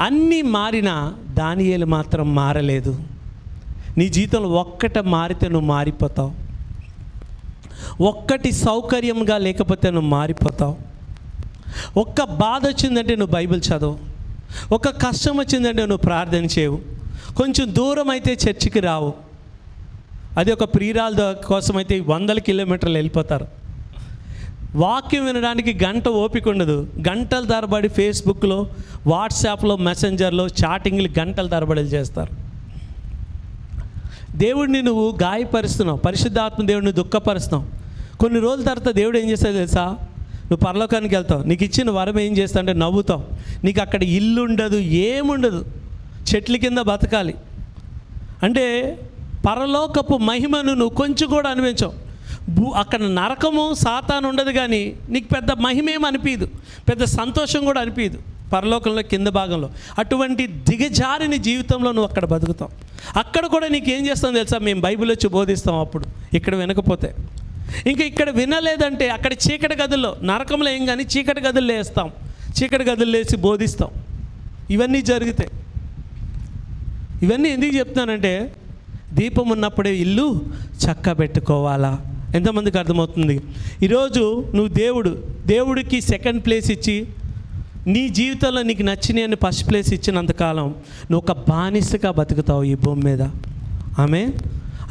అన్నీ మారినా దానియేలు మాత్రం మారలేదు. నీ జీవితంలో ఒక్కట మారితే నువ్వు మారిపోతావు. ఒక్కటి సౌకర్యంగా లేకపోతే నువ్వు మారిపోతావు. ఒక్క బాధ వచ్చిందంటే నువ్వు బైబిల్ చదవు. ఒక కష్టం వచ్చిందంటే నువ్వు ప్రార్థన చేయవు. కొంచెం దూరం అయితే చర్చికి రావు. అది ఒక ప్రియురాల కోసం అయితే 100 కిలోమీటర్లు వెళ్ళిపోతారు. వాక్యం వినడానికి గంట ఓపిక ఉండదు. గంటల తరబడి ఫేస్బుక్లో, వాట్సాప్లో, మెసెంజర్లో చాటింగ్లు గంటల తరబడి చేస్తారు. దేవుడిని నువ్వు గాయపరుస్తున్నావు, పరిశుద్ధాత్మ దేవుడిని దుఃఖపరుస్తున్నావు. కొన్ని రోజుల తర్వాత దేవుడు ఏం చేస్తాడు తెలుసా? నువ్వు పరలోకానికి వెళ్తావు, నీకు ఇచ్చిన వరం ఏం చేస్తావు అంటే నవ్వుతావు. నీకు అక్కడ ఇల్లు ఉండదు, ఏముండదు, చెట్ల కింద బతకాలి. అంటే పరలోకపు మహిమను నువ్వు కొంచెం కూడా అనిపించవు. అక్కడ నరకము సాతాను ఉండదు, కానీ నీకు పెద్ద మహిమేం అనిపించదు, పెద్ద సంతోషం కూడా అనిపించదు పరలోకంలో కింద భాగంలో. అటువంటి దిగజారిన జీవితంలో నువ్వు అక్కడ బతుకుతావు. అక్కడ కూడా నీకు ఏం చేస్తాం తెలుసా? మేము బైబిల్ వచ్చి బోధిస్తాం. అప్పుడు ఇక్కడ వినకపోతే, ఇంకా ఇక్కడ వినలేదంటే అక్కడ చీకటి గదుల్లో, నరకంలో ఏం కానీ చీకటి గదుల్లో వేస్తాం, చీకటి గదుల్లో వేసి బోధిస్తాం. ఇవన్నీ జరుగుతాయి. ఇవన్నీ ఎందుకు చెప్తున్నానంటే దీపం ఉన్నప్పుడే ఇల్లు చక్కబెట్టుకోవాలా. ఎంతమందికి అర్థమవుతుంది? ఈరోజు నువ్వు దేవుడికి సెకండ్ ప్లేస్ ఇచ్చి, నీ జీవితంలో నీకు నచ్చినవి ఫస్ట్ ప్లేస్ ఇచ్చినంతకాలం నువ్వు ఒక బానిసగా బతుకుతావు ఈ భూమి మీద. ఆమేన్.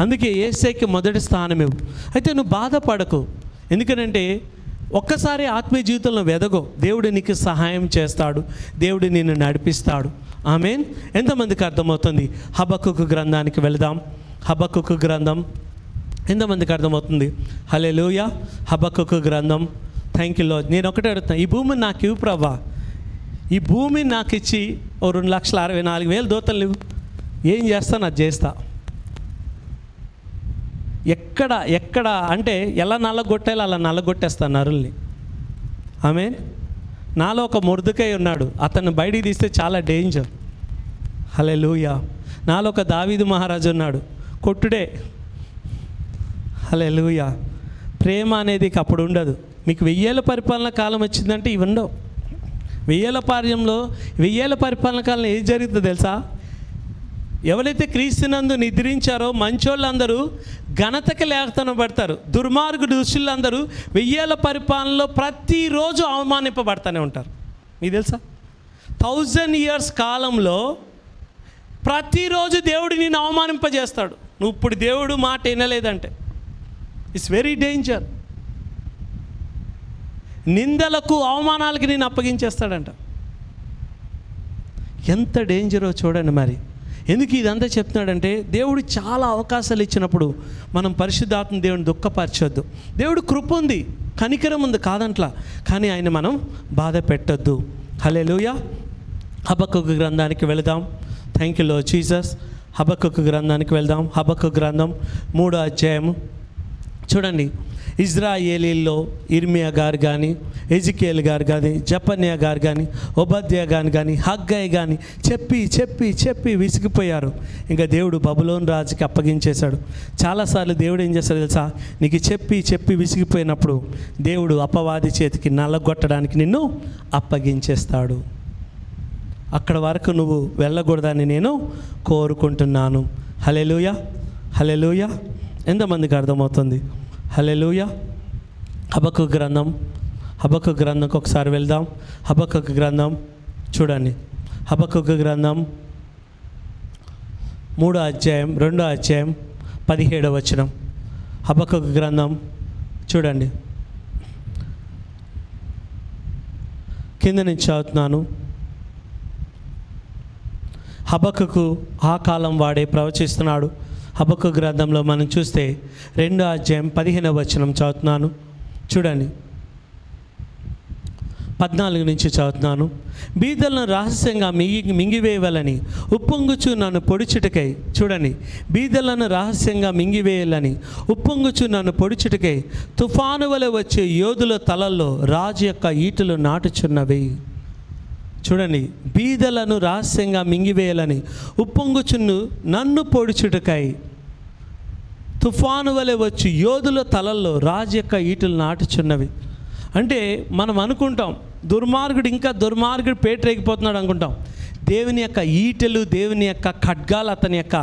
అందుకే యేసయ్యకి మొదటి స్థానం ఇవ్వు. అయితే నువ్వు బాధపడకు. ఎందుకనంటే ఒక్కసారి ఆత్మీయ జీవితంలో వెదగో, దేవుడు నీకు సహాయం చేస్తాడు, దేవుడు నిన్ను నడిపిస్తాడు. ఆమేన్. ఎంతమందికి అర్థమవుతుంది? హబక్కుకు గ్రంథానికి వెళదాం. హబక్కుకు గ్రంథం ఎంతమందికి అర్థమవుతుంది? హల్లెలూయా. హబక్కుకు గ్రంథం. Thank you lord. నేను ఒకటే అడుగుతాను, ఈ భూమిని నాకు ఇవ్వు ప్రభా. ఈ భూమిని నాకు ఇచ్చి 2,64,000 దూతలు ఇవ్వు. ఏం చేస్తాను అది చేస్తా. ఎక్కడ అంటే ఎలా నల్లగొట్టాలో అలా నల్లగొట్టేస్తాను నరుల్ని. ఆమేన్. నాలో ఒక మొర్దెకై ఉన్నాడు, అతన్ని బయటికి తీస్తే చాలా డేంజర్. హల్లెలూయా. నాలో ఒక దావీదు మహారాజు ఉన్నాడు, కొట్టుడే. హల్లెలూయా. ప్రేమ అనేది అప్పుడు ఉండదు. మీకు 1000 పరిపాలన కాలం వచ్చిందంటే ఇవి ఉండవు. 1000 పరిపాలన కాలంలో ఏం జరుగుతుందో తెలుసా? ఎవరైతే క్రీస్తునందు నిద్రించారో మంచోళ్ళందరూ ఘనతకి లేఖనపడతారు. దుర్మార్గు దుష్టులందరూ 1000 పరిపాలనలో ప్రతిరోజు అవమానింపబడతానే ఉంటారు. మీకు తెలుసా? 1000 years కాలంలో ప్రతిరోజు దేవుడు నిన్ను అవమానింపజేస్తాడు. నువ్వు ఇప్పుడు దేవుడు మాట వినలేదంటే ఇట్స్ వెరీ డేంజర్. నిందలకు అవమానాలకి నేను అప్పగించేస్తాడంట. ఎంత డేంజరో చూడండి. మరి ఎందుకు ఇదంతా చెప్తున్నాడంటే దేవుడు చాలా అవకాశాలు ఇచ్చినప్పుడు మనం పరిశుద్ధాత్మ దేవుని దుఃఖపరచొద్దు. దేవుడు కృప ఉంది, కనికరం ఉంది, కాదంట్లా. కానీ ఆయన మనం బాధ పెట్టొద్దు. హల్లెలూయా. హబక్కుకు గ్రంథానికి వెళదాం. Thank you Lord Jesus. హబక్కుకు గ్రంథానికి వెళ్దాం. హబక్కుకు గ్రంథం 3వ అధ్యాయం. చూడండి, ఇజ్రాయేలీల్లో ఇర్మియా గారు కానీ, ఎజికేల్ గారు కానీ, జపన్యా గారు కానీ, ఒబద్యా కానీ, హగ్గై కానీ చెప్పి విసిగిపోయారు. ఇంకా దేవుడు బబులోను రాజుకి అప్పగించేశాడు. చాలాసార్లు దేవుడు ఏం చేస్తాడు తెలుసా? నీకు చెప్పి విసిగిపోయినప్పుడు దేవుడు అపవాది చేతికి నల్లగొట్టడానికి నిన్ను అప్పగించేస్తాడు. అక్కడ వరకు నువ్వు వెళ్ళకూడదని నేను కోరుకుంటున్నాను. హల్లెలూయా. హల్లెలూయా. ఎంతమందికి అర్థమవుతుంది? హల్లెలూయా. హబక్కుకు గ్రంథంకి ఒకసారి వెళ్దాం. హబక్కుకు గ్రంథం చూడండి. హబక్కుకు గ్రంథం 3వ అధ్యాయం 2వ అధ్యాయం 17వ వచనం. హబక్కుకు గ్రంథం చూడండి, కింద నుంచి చదువుతున్నాను. హబక్కుకు ఆ కాలం వాడే ప్రవచిస్తున్నాడు. హబక్కు గ్రంథంలో మనం చూస్తే 2వ అధ్యాయం 15వ వచనం చదువుతున్నాను. చూడండి, 14 నుంచి చదువుతున్నాను. బీదలను రహస్యంగా మింగివేయాలని ఉప్పొంగుచు నన్ను పొడిచుటకై. చూడండి, బీదలను రహస్యంగా మింగివేయాలని ఉప్పొంగుచు నన్ను పొడిచుటకై తుఫాను వలె వచ్చే యోధుల తలల్లో రాజు యొక్క ఈటలు నాటుచున్నవి. చూడండి, బీదలను రహస్యంగా మింగివేయాలని ఉప్పొంగుచున్ను నన్ను పొడుచుటకై తుఫాను వలె వచ్చి యోధుల తలల్లో రాజు యొక్క ఈటలు నాటుచున్నవి. అంటే మనం అనుకుంటాం దుర్మార్గుడు ఇంకా దుర్మార్గుడు పేటరేగిపోతున్నాడు అనుకుంటాం. దేవుని యొక్క ఈటలు, దేవుని యొక్క ఖడ్గాలు అతని యొక్క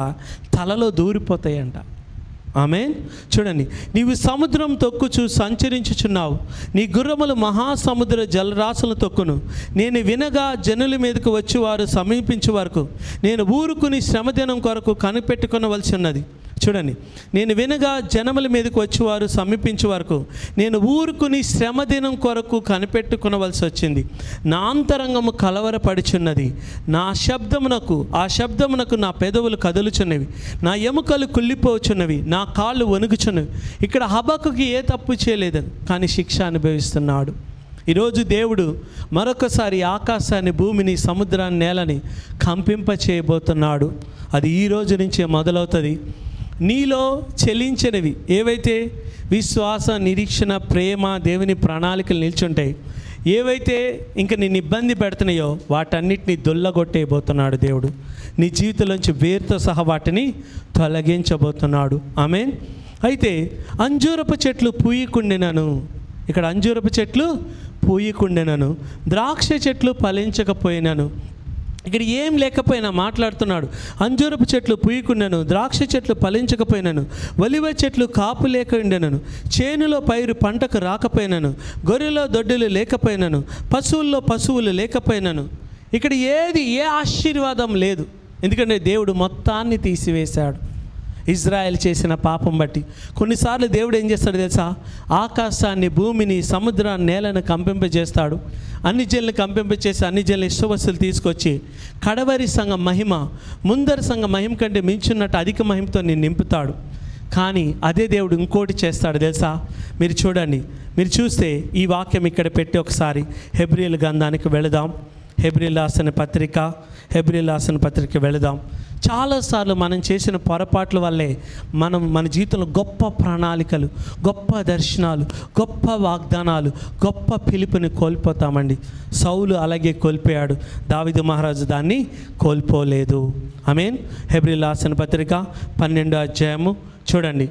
తలలో దూరిపోతాయంట. ఆమేన్. చూడండి, నీవు సముద్రం తొక్కుచు సంచరించుచున్నావు, నీ గుర్రములు మహాసముద్ర జలరాశులను తొక్కును. నేను వినగా జనుల మీదకు వచ్చి వారు సమీపించే వరకు నేను ఊరుకుని శ్రమదినం కొరకు కనిపెట్టుకొనవలసి ఉన్నది. చూడండి, నేను వినగా జనముల మీదకు వచ్చి వారు సమీపించే వరకు నేను ఊరుకుని శ్రమదినం కొరకు కనిపెట్టుకొనవలసి వచ్చింది. నా అంతరంగము కలవరపడుచున్నది, ఆ శబ్దమునకు నా పెదవులు కదులుచున్నవి, నా ఎముకలు కుళ్ళిపోచున్నవి, నా కాళ్ళు వణుకుచున్నవి. ఇక్కడ హబక్కుకి ఏ తప్పు చేయలేదు, కానీ శిక్ష అనుభవిస్తున్నాడు. ఈరోజు దేవుడు మరొకసారి ఆకాశాన్ని, భూమిని, సముద్రాన్ని, నేలని కంపింప చేయబోతున్నాడు. అది ఈ రోజు నుంచే మొదలవుతుంది. నీలో చెలించినవి ఏవైతే విశ్వాస, నిరీక్షణ, ప్రేమ, దేవుని ప్రణాళికలు నిల్చుంటాయి, ఏవైతే ఇంక నిన్ను ఇబ్బంది పెడుతున్నాయో వాటన్నిటిని దొల్లగొట్టేయబోతున్నాడు దేవుడు. నీ జీవితంలోంచి వేరుతో సహా వాటిని తొలగించబోతున్నాడు. ఆమేన్. అయితే అంజూరపు చెట్లు పూయకుండెనను, ఇక్కడ అంజూరపు చెట్లు పూయకుండెనను, ద్రాక్ష చెట్లు ఫలించకపోయినను. ఇక్కడ ఏం లేకపోయినా మాట్లాడుతున్నాడు. అంజూరపు చెట్లు పూయకుండాను, ద్రాక్ష చెట్లు ఫలించకపోయినాను, ఒలివ చెట్లు కాపు లేక ఉండెనను, చేనులో పైరు పంటకు రాకపోయినాను, గొర్రెలో దొడ్డులు లేకపోయినాను, పశువుల్లో పశువులు లేకపోయినాను. ఇక్కడ ఏ ఆశీర్వాదం లేదు, ఎందుకంటే దేవుడు మొత్తాన్ని తీసివేశాడు ఇజ్రాయెల్ చేసిన పాపం బట్టి. కొన్నిసార్లు దేవుడు ఏం చేస్తాడు తెలుసా? ఆకాశాన్ని, భూమిని, సముద్రాన్ని, నేలను కంపింపజేస్తాడు. అన్ని జనులను కంపింపచేసి అన్ని జనుల ఇష్టవస్తులు తీసుకొచ్చి కడవరి సంఘం మహిమ, ముందరి సంఘం మహిమ కంటే మించున్నట్టు అధిక మహిమతో నేను నింపుతాడు. కానీ అదే దేవుడు ఇంకోటి చేస్తాడు తెలుసా? మీరు చూడండి, మీరు చూస్తే ఈ వాక్యం ఇక్కడ పెట్టి ఒకసారి హెబ్రీల గ్రంథానికి వెళదాం. హెబ్రీల రాసిన పత్రిక వెళదాం. చాలాసార్లు మనం చేసిన పొరపాట్ల వల్లే మన జీవితంలో గొప్ప ప్రణాళికలు, గొప్ప దర్శనాలు, గొప్ప వాగ్దానాలు, గొప్ప పిలుపుని కోల్పోతామండి. సౌలు అలాగే కోల్పోయాడు, దావీదు మహారాజు దాన్ని కోల్పోలేదు. ఆమేన్. హెబ్రీల రాసిన పత్రిక 12వ అధ్యాయము చూడండి.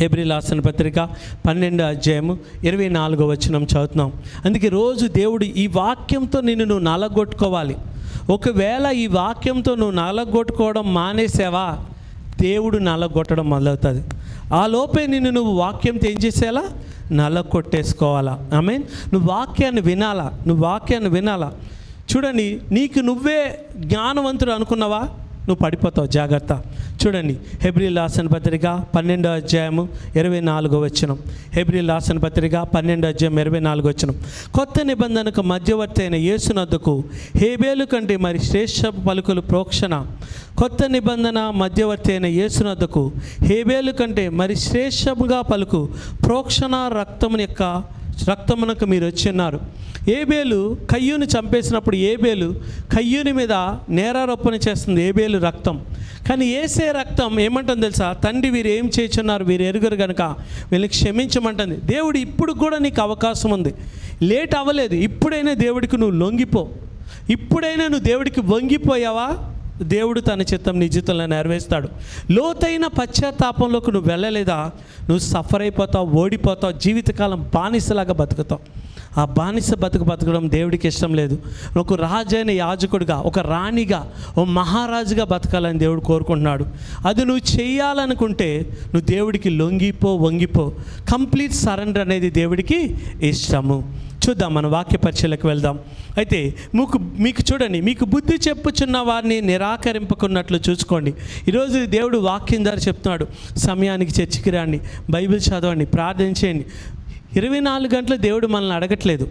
హెబ్రీల రాసిన పత్రిక 12వ అధ్యాయము 24వ వచనం చదువుతున్నాం. అందుకే రోజు దేవుడు ఈ వాక్యంతో నువ్వు నలగొట్టుకోవాలి. ఒకవేళ ఈ వాక్యంతో నువ్వు నలగొట్టుకోవడం మానేసావా, దేవుడు నలగొట్టడం మొదలవుతుంది. ఆ లోపే నువ్వు వాక్యంతో ఏం చేసేలా? నలగొట్టేసుకోవాలా. ఆమేన్. నువ్వు వాక్యాన్ని వినాలా. చూడండి, నీకు నువ్వే జ్ఞానవంతుడు అనుకున్నావా, నువ్వు పడిపోతావు. జాగ్రత్త. చూడండి, హెబ్రీల రాసిన పత్రిక 12వ అధ్యాయము 24వ వచనం. హెబ్రీల రాసిన పత్రిక 12వ అధ్యాయం 24వ వచనం. కొత్త నిబంధనకు మధ్యవర్తి అయిన యేసునద్దకు హేబేలు కంటే మరి శ్రేష్ఠ పలుకులు ప్రోక్షణ. కొత్త నిబంధన మధ్యవర్తి అయిన యేసునద్దకు హేబేలు కంటే మరి శ్రేష్టముగా పలుకు ప్రోక్షణ రక్తమునకు మీరు వచ్చి ఉన్నారు. ఏబేలు కయ్యూని చంపేసినప్పుడు ఏబేలు కయ్యూని మీద నేరారోపణ చేస్తుంది, ఏబేలు రక్తం. కానీ యేసే రక్తం ఏమంటుంది తెలుసా? తండ్రి వీరు ఏం చేస్తున్నారు, వీరు ఎరుగరు కనుక వీళ్ళని క్షమించమంటుంది. దేవుడు ఇప్పుడు కూడా నీకు అవకాశం ఉంది, లేట్ అవ్వలేదు. ఇప్పుడైనా దేవుడికి నువ్వు లొంగిపో. ఇప్పుడైనా నువ్వు దేవుడికి వంగిపోయావా, దేవుడు తన చిత్తం నీ జీవితంలో నెరవేరుస్తాడు. లోతైన పశ్చాత్తాపంలోకి నువ్వు వెళ్ళలేదా, నువ్వు సఫర్ అయిపోతావు, ఓడిపోతావు, జీవితకాలం బానిసలాగా బతుకుతావు. ఆ బానిస బతకడం దేవుడికి ఇష్టం లేదు. ఒక రాజైన యాజకుడిగా, ఒక రాణిగా, ఓ మహారాజుగా బతకాలని దేవుడు కోరుకుంటున్నాడు. అది నువ్వు చేయాలనుకుంటే నువ్వు దేవుడికి వంగిపో. కంప్లీట్ సరెండర్ అనేది దేవుడికి ఇష్టము. చూద్దాం, మన వాక్య పరిచయలకు వెళ్దాం. అయితే మీకు చూడండి, మీకు బుద్ధి చెప్పుచున్న వారిని నిరాకరింపకున్నట్లు చూసుకోండి. ఈరోజు దేవుడు వాక్యం ద్వారా చెప్తున్నాడు, సమయానికి చర్చికి రండి, బైబిల్ చదవండి, ప్రార్థన చేయండి. 24 గంటలు దేవుడు మనల్ని అడగట్లేదు.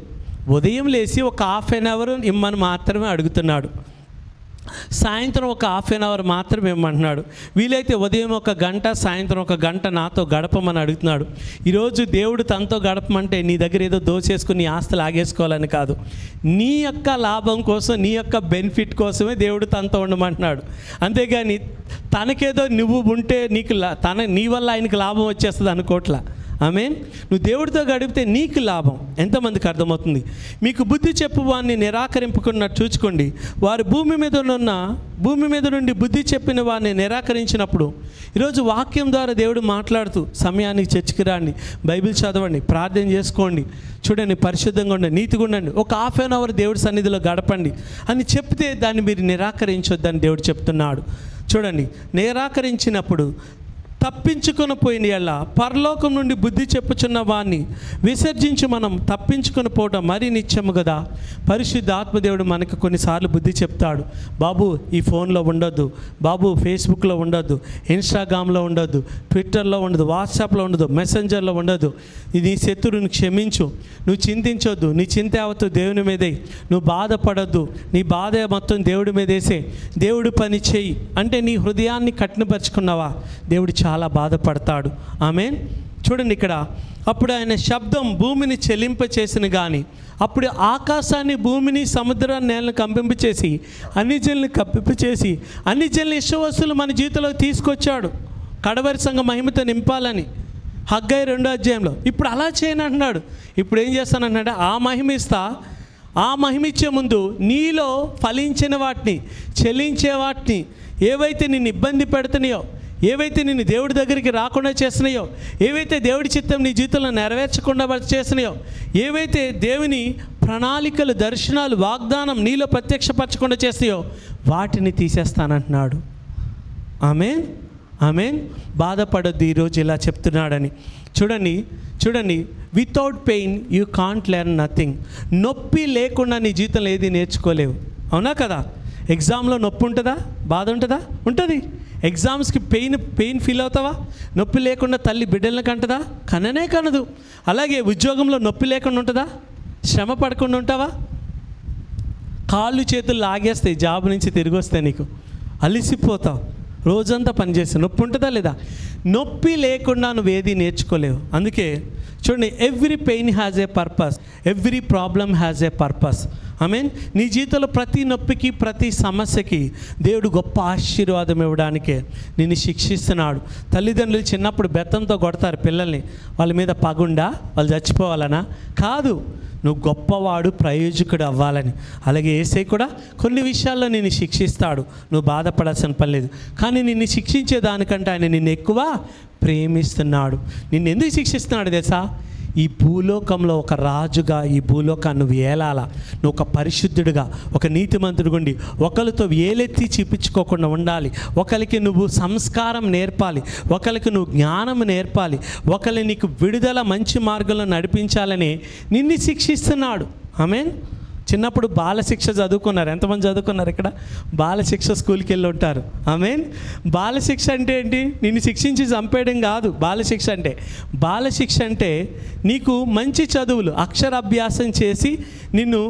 ఉదయం లేచి ఒక హాఫ్ అన్ అవర్ ఇమ్మని మాత్రమే అడుగుతున్నాడు. సాయంత్రం ఒక హాఫ్ అన్ అవర్ మాత్రమే ఇమ్మంటున్నాడు. వీలైతే ఉదయం 1 గంట, సాయంత్రం 1 గంట నాతో గడపమని అడుగుతున్నాడు. ఈరోజు దేవుడు తనతో గడపమంటే నీ దగ్గర ఏదో దోచేసుకుని నీ ఆస్తులు ఆగేసుకోవాలని కాదు, నీ యొక్క లాభం కోసం, నీ యొక్క బెనిఫిట్ కోసమే దేవుడు తనతో ఉండమంటున్నాడు. అంతేగాని తనకేదో నువ్వు ఉంటే నీ వల్ల ఆయనకి లాభం వచ్చేస్తుంది అనుకోట్లా. ఆమేన్. నువ్వు దేవుడితో గడిపితే నీకు లాభం. ఎంతమందికి అర్థమవుతుంది? మీకు బుద్ధి చెప్పు వారిని నిరాకరింపుకున్నట్టు చూచుకోండి. వారు భూమి మీద నుండి బుద్ధి చెప్పిన వారిని నిరాకరించినప్పుడు, ఈరోజు వాక్యం ద్వారా దేవుడు మాట్లాడుతూ సమయానికి చర్చికి రండి, బైబిల్ చదవండి, ప్రార్థన చేసుకోండి, చూడండి, పరిశుద్ధంగా ఉండండి, నీతిగా ఉండండి, ఒక హాఫ్ అన్ అవర్ దేవుడి సన్నిధిలో గడపండి అని చెప్తే దాన్ని మీరు నిరాకరించొద్దని దేవుడు చెప్తున్నాడు. చూడండి, నిరాకరించినప్పుడు తప్పించుకొని పోయిన ఎల్ల పరలోకం నుండి బుద్ధి చెప్పుచున్న వాడిని విసర్జించి మనం తప్పించుకొని పోవడం మరీ నిత్యము కదా. పరిశుద్ధ ఆత్మదేవుడు మనకు కొన్నిసార్లు బుద్ధి చెప్తాడు. బాబు ఈ ఫోన్లో ఉండొద్దు, బాబు ఫేస్బుక్లో ఉండొద్దు, ఇన్స్టాగ్రామ్లో ఉండొద్దు, ట్విట్టర్లో ఉండదు, వాట్సాప్లో ఉండదు, మెసెంజర్లో ఉండదు. నీ శత్రువుని క్షమించు, నువ్వు చింతించొద్దు, నీ చింత యావత్తు దేవుని మీదే, నువ్వు బాధపడొద్దు, నీ బాధ మొత్తం దేవుడి మీద వేసే, దేవుడు పని చేయి అంటే నీ హృదయాన్ని కఠినపరుచుకున్నావా, దేవుడు చాలా బాధపడతాడు. ఆమేన్. చూడండి ఇక్కడ, అప్పుడు ఆయన శబ్దం భూమిని చెలింపచేసిన కానీ, అప్పుడు ఆకాశాన్ని, భూమిని, సముద్రాన్ని, నేలను కంపింపచేసి అన్ని జనులను కప్పింపచేసి అన్ని జనుల ఇష్టవస్తువులు మన జీవితంలో తీసుకొచ్చాడు కడవరి సంఘ మహిమతో నింపాలని. హగ్గై 2వ అధ్యాయంలో. ఇప్పుడు అలా చేయను అంటున్నాడు. ఇప్పుడు ఏం చేస్తానంటే ఆ మహిమ ఇస్తా, ఆ మహిమ ఇచ్చే ముందు నీలో ఫలించిన వాటిని, చెల్లించే వాటిని, ఏవైతే నిన్ను ఇబ్బంది పెడుతున్నాయో, ఏవైతే నిన్ను దేవుడి దగ్గరికి రాకుండా చేస్తున్నాయో, ఏవైతే దేవుడి చిత్తం నీ జీవితంలో నెరవేర్చకుండా చేస్తున్నాయో, ఏవైతే దేవుని ప్రణాళికలు, దర్శనాలు, వాగ్దానం నీలో ప్రత్యక్షపరచకుండా చేస్తాయో వాటిని తీసేస్తానంటున్నాడు. ఆమేన్, ఆమేన్. బాధపడొద్దు, ఈరోజు ఇలా చెప్తున్నాడని. చూడండి, without pain you can't learn nothing. నొప్పి లేకుండా నీ జీవితంలో ఏది నేర్చుకోలేవు. అవునా కదా? ఎగ్జామ్లో నొప్పి ఉంటుందా, బాధ ఉంటుందా? ఉంటుంది. ఎగ్జామ్స్కి పెయిన్ ఫీల్ అవుతావా? నొప్పి లేకుండా తల్లి బిడ్డలను కంటదా? కననే కనదు. అలాగే ఉద్యోగంలో నొప్పి లేకుండా ఉంటుందా? శ్రమ పడకుండా ఉంటావా? కాళ్ళు చేతులు లాగేస్తాయి, జాబ్ నుంచి తిరిగి వస్తే నీకు అలిసిపోతావు, రోజంతా పనిచేస్తే నొప్పి ఉంటుందా లేదా? నొప్పి లేకుండా నువ్వు ఏది నేర్చుకోలేవు. అందుకే చూడండి, every pain has a purpose, every problem has a purpose. ఆమేన్. నీ జీవితంలో ప్రతి నొప్పికి, ప్రతి సమస్యకి దేవుడు గొప్ప ఆశీర్వాదం ఇవ్వడానికే నిన్ను శిక్షిస్తున్నాడు. తల్లిదండ్రులు చిన్నప్పుడు బెత్తంతో కొడతారు పిల్లల్ని, వాళ్ళ మీద పగుండా, వాళ్ళు చచ్చిపోవాలనా? కాదు, నువ్వు గొప్పవాడు, ప్రయోజకుడు అవ్వాలని. అలాగే యేసయ్య కూడా కొన్ని విషయాల్లో నిన్ను శిక్షిస్తాడు, నువ్వు బాధపడాల్సిన పని లేదు. కానీ నిన్ను శిక్షించే దానికంటే ఆయన నిన్ను ఎక్కువ ప్రేమిస్తున్నాడు. నిన్ను ఎందుకు శిక్షిస్తున్నాడు తెలుసా? ఈ భూలోకంలో ఒక రాజుగా ఈ భూలోకాన్ని నువ్వు ఏలాలా, నువ్వు ఒక పరిశుద్ధుడిగా, ఒక నీతిమంతుడిగా ఉండి ఒకరితో ఏలెత్తి చూపించుకోకుండా ఉండాలి. ఒకరికి నువ్వు సంస్కారం నేర్పాలి, ఒకరికి నువ్వు జ్ఞానం నేర్పాలి, ఒకరిని నీకు విడుదల, మంచి మార్గంలో నడిపించాలని నిన్ను శిక్షిస్తున్నాడు. ఆమేన్. చిన్నప్పుడు బాలశిక్ష చదువుకున్నారు. ఎంతమంది చదువుకున్నారు ఇక్కడ? బాలశిక్ష స్కూల్కి వెళ్ళి ఉంటారు. ఆమేన్. బాలశిక్ష అంటే ఏంటి? నిన్ను శిక్షించి చంపేయడం కాదు బాలశిక్ష అంటే నీకు మంచి చదువులు, అక్షరాభ్యాసం చేసి నిన్ను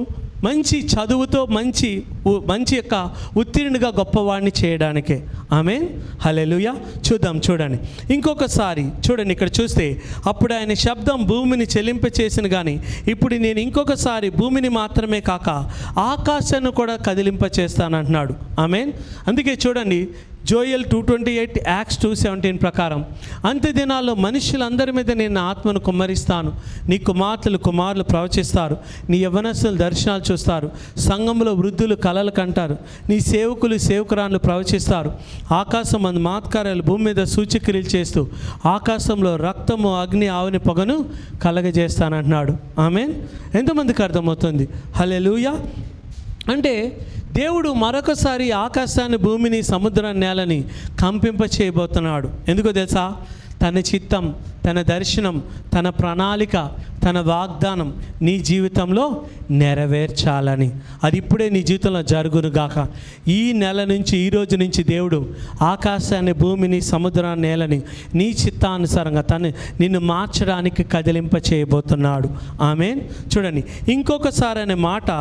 మంచి చదువుతో మంచి యొక్క ఉత్తీర్ణుడిగా గొప్పవాడిని చేయడానికే. ఆమేన్. హల్లెలూయా. చూడండి ఇంకొకసారి చూడండి, ఇక్కడ చూస్తే అప్పుడు ఆయన శబ్దం భూమిని చెలింపచేసిన కానీ, ఇప్పుడు నేను ఇంకొకసారి భూమిని మాత్రమే కాక ఆకాశాన్ని కూడా కదిలింపచేస్తానంటున్నాడు. ఆమేన్. అందుకే చూడండి, జోయల్ 2:28, యాక్ట్స్ 2:17 ప్రకారం, అంత్య దినాల్లో మనుషులందరి మీద నేను ఆత్మను కుమ్మరిస్తాను. నీ కుమారులు ప్రవచిస్తారు, నీ యవ్వనస్తులు దర్శనాలు చూస్తారు, సంఘంలో వృద్ధులు కలలు కంటారు, నీ సేవకురాలు ప్రవచిస్తారు. ఆకాశం అందు మాత్కార్యాలు భూమి మీద సూచక్రియలు చేస్తూ ఆకాశంలో రక్తము, అగ్ని, ఆవుని పొగను కలగజేస్తానంటున్నాడు. ఆమేన్. ఎంతమందికి అర్థమవుతుంది? హల్లెలూయా. అంటే దేవుడు మరొకసారి ఆకాశాన్ని, భూమిని, సముద్రాన్ని, నేలని కంపింప చేయబోతున్నాడు. ఎందుకో తెలుసా? తన చిత్తం, తన దర్శనం, తన ప్రణాళిక, తన వాగ్దానం నీ జీవితంలో నెరవేర్చాలని. అది ఇప్పుడే నీ జీవితంలో జరుగునుగాక. ఈ నెల నుంచి, ఈ రోజు నుంచి దేవుడు ఆకాశాన్ని, భూమిని, సముద్రాన్ని, నేలని నీ చిత్తానుసారంగా నిన్ను మార్చడానికి కదిలింప చేయబోతున్నాడు. ఆమేన్. చూడండి, ఇంకొకసారి అనే మాట,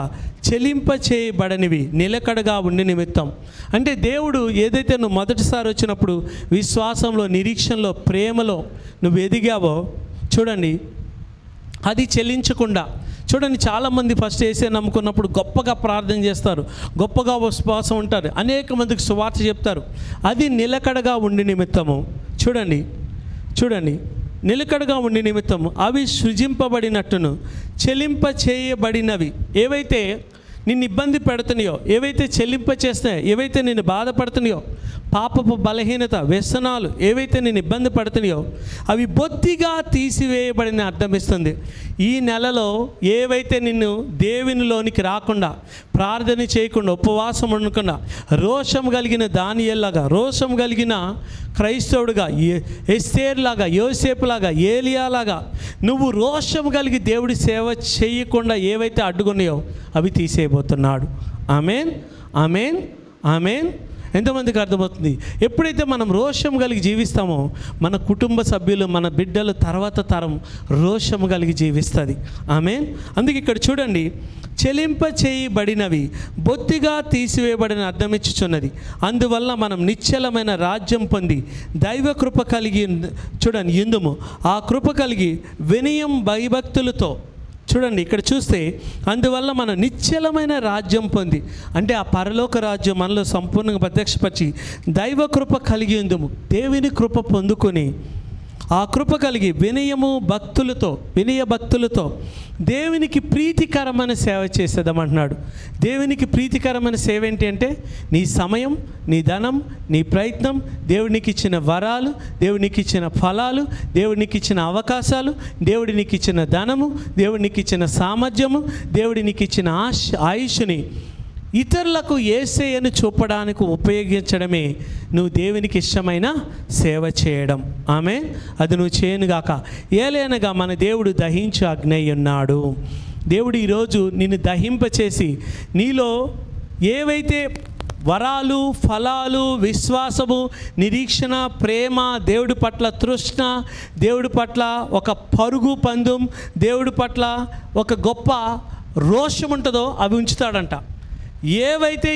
చెలింప చేయబడనివి నిలకడగా ఉండి నిమిత్తం. అంటే దేవుడు ఏదైతే నువ్వు మొదటిసారి వచ్చినప్పుడు విశ్వాసంలో, నిరీక్షణలో, ప్రేమలో నువ్వు ఎదిగావో, చూడండి, అది చెల్లించకుండా. చూడండి, చాలామంది ఫస్ట్ యేసే నమ్ముకున్నప్పుడు గొప్పగా ప్రార్థన చేస్తారు, గొప్పగా ఉపవాసం ఉంటారు, అనేక మందికి సువార్త చెప్తారు. అది నిలకడగా ఉండి నిమిత్తము. చూడండి నిలకడగా ఉండి నిమిత్తం అవి సృజింపబడినట్టును చెలింప చేయబడినవి. ఏవైతే నిన్ను ఇబ్బంది పెడుతున్నాయో, ఏవైతే చెల్లింప చేస్తున్నాయో, ఏవైతే నిన్ను బాధపడుతున్నాయో, పాపపు బలహీనత, వ్యసనాలు ఏవైతే నేను ఇబ్బంది పడుతున్నాయో అవి బొత్తిగా తీసివేయబడిన అర్థమిస్తుంది. ఈ నెలలో ఏవైతే నిన్ను దేవునిలోనికి రాకుండా, ప్రార్థన చేయకుండా, ఉపవాసం ఉండకుండా, రోషం కలిగిన దానియేలులాగా, రోషం కలిగిన క్రైస్తవుడిగా, ఎస్తేరులాగా, యోసేపులాగా, ఏలియాలాగా నువ్వు రోషం కలిగి దేవుడి సేవ చేయకుండా ఏవైతే అడ్డుకున్నాయో అవి తీసేయబోతున్నాడు. ఆమేన్, ఆమేన్, ఆమేన్. ఎంతమందికి అర్థమవుతుంది? ఎప్పుడైతే మనం రోషం కలిగి జీవిస్తామో మన కుటుంబ సభ్యులు, మన బిడ్డలు, తర్వాత తరం రోషం కలిగి జీవిస్తుంది. ఆమేన్. అందుకే ఇక్కడ చూడండి, చెలింప చేయబడినవి బొత్తిగా తీసివేయబడిన అర్థమిచ్చుచున్నది. అందువల్ల మనం నిశ్చలమైన రాజ్యం పొంది దైవ కృప కలిగి చూడండి ఇందుము. ఆ కృప కలిగి వినయం భయభక్తులతో చూడండి. ఇక్కడ చూస్తే అందువల్ల మనం నిశ్చలమైన రాజ్యం పొంది, అంటే ఆ పరలోక రాజ్యం మనలో సంపూర్ణంగా ప్రత్యక్షపరిచి దైవ కృప కలిగి ఉందుము. దేవుని కృప పొందుకొని ఆ కృప కలిగి వినయ భక్తులతో దేవునికి ప్రీతికరమైన సేవ చేసేదామంటున్నాడు. దేవునికి ప్రీతికరమైన సేవ ఏంటి అంటే నీ సమయం, నీ ధనం, నీ ప్రయత్నం, దేవునికి ఇచ్చిన వరాలు, దేవునికి ఇచ్చిన ఫలాలు, దేవునికి ఇచ్చిన అవకాశాలు, దేవుడినికి ఇచ్చిన ధనము, దేవునికి ఇచ్చిన సామర్థ్యము, దేవుడినికి ఇచ్చిన ఆయుష్ని ఇతరులకు యేసయ్యను చూపడానికి ఉపయోగించడమే నువ్వు దేవునికి ఇష్టమైన సేవ చేయడం. ఆమేన్. అది నువ్వు చేయనుగాక. ఏలైనగా మన దేవుడు దహించు అగ్ని ఉన్నాడు. దేవుడు ఈరోజు నిన్ను దహింపచేసి నీలో ఏవైతే వరాలు, ఫలాలు, విశ్వాసము, నిరీక్షణ, ప్రేమ, దేవుడి పట్ల తృష్ణ, దేవుడి పట్ల ఒక పరుగు పందెం, దేవుడి పట్ల ఒక గొప్ప రోషం ఉంటుందో అవి ఉంచుతాడంట. ఏవైతే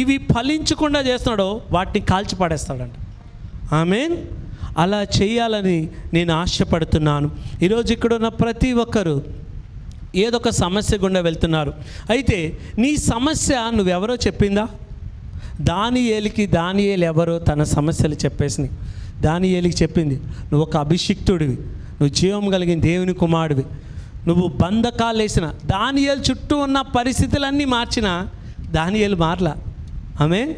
ఇవి ఫలించకుండా చేస్తున్నాడో వాటిని కాల్చి పడేస్తాడంట. ఆమేన్. అలా చేయాలని నేను ఆశపడుతున్నాను. ఈరోజు ఇక్కడ ఉన్న ప్రతి ఒక్కరూ ఏదో ఒక సమస్య గుండా వెళ్తున్నారు. అయితే నీ సమస్య నువ్వెవరో చెప్పిందా? దానియేలు ఎవరో తన సమస్యలు చెప్పేసినాయి. దానియేలుకి చెప్పింది, నువ్వు ఒక అభిషిక్తుడివి, నువ్వు జీవం కలిగిన దేవుని కుమారుడివి, నువ్వు బంధకాలు వేసిన. దానియేలు చుట్టూ ఉన్న పరిస్థితులన్నీ మార్చిన దానియేలు మారలా. ఆమేన్.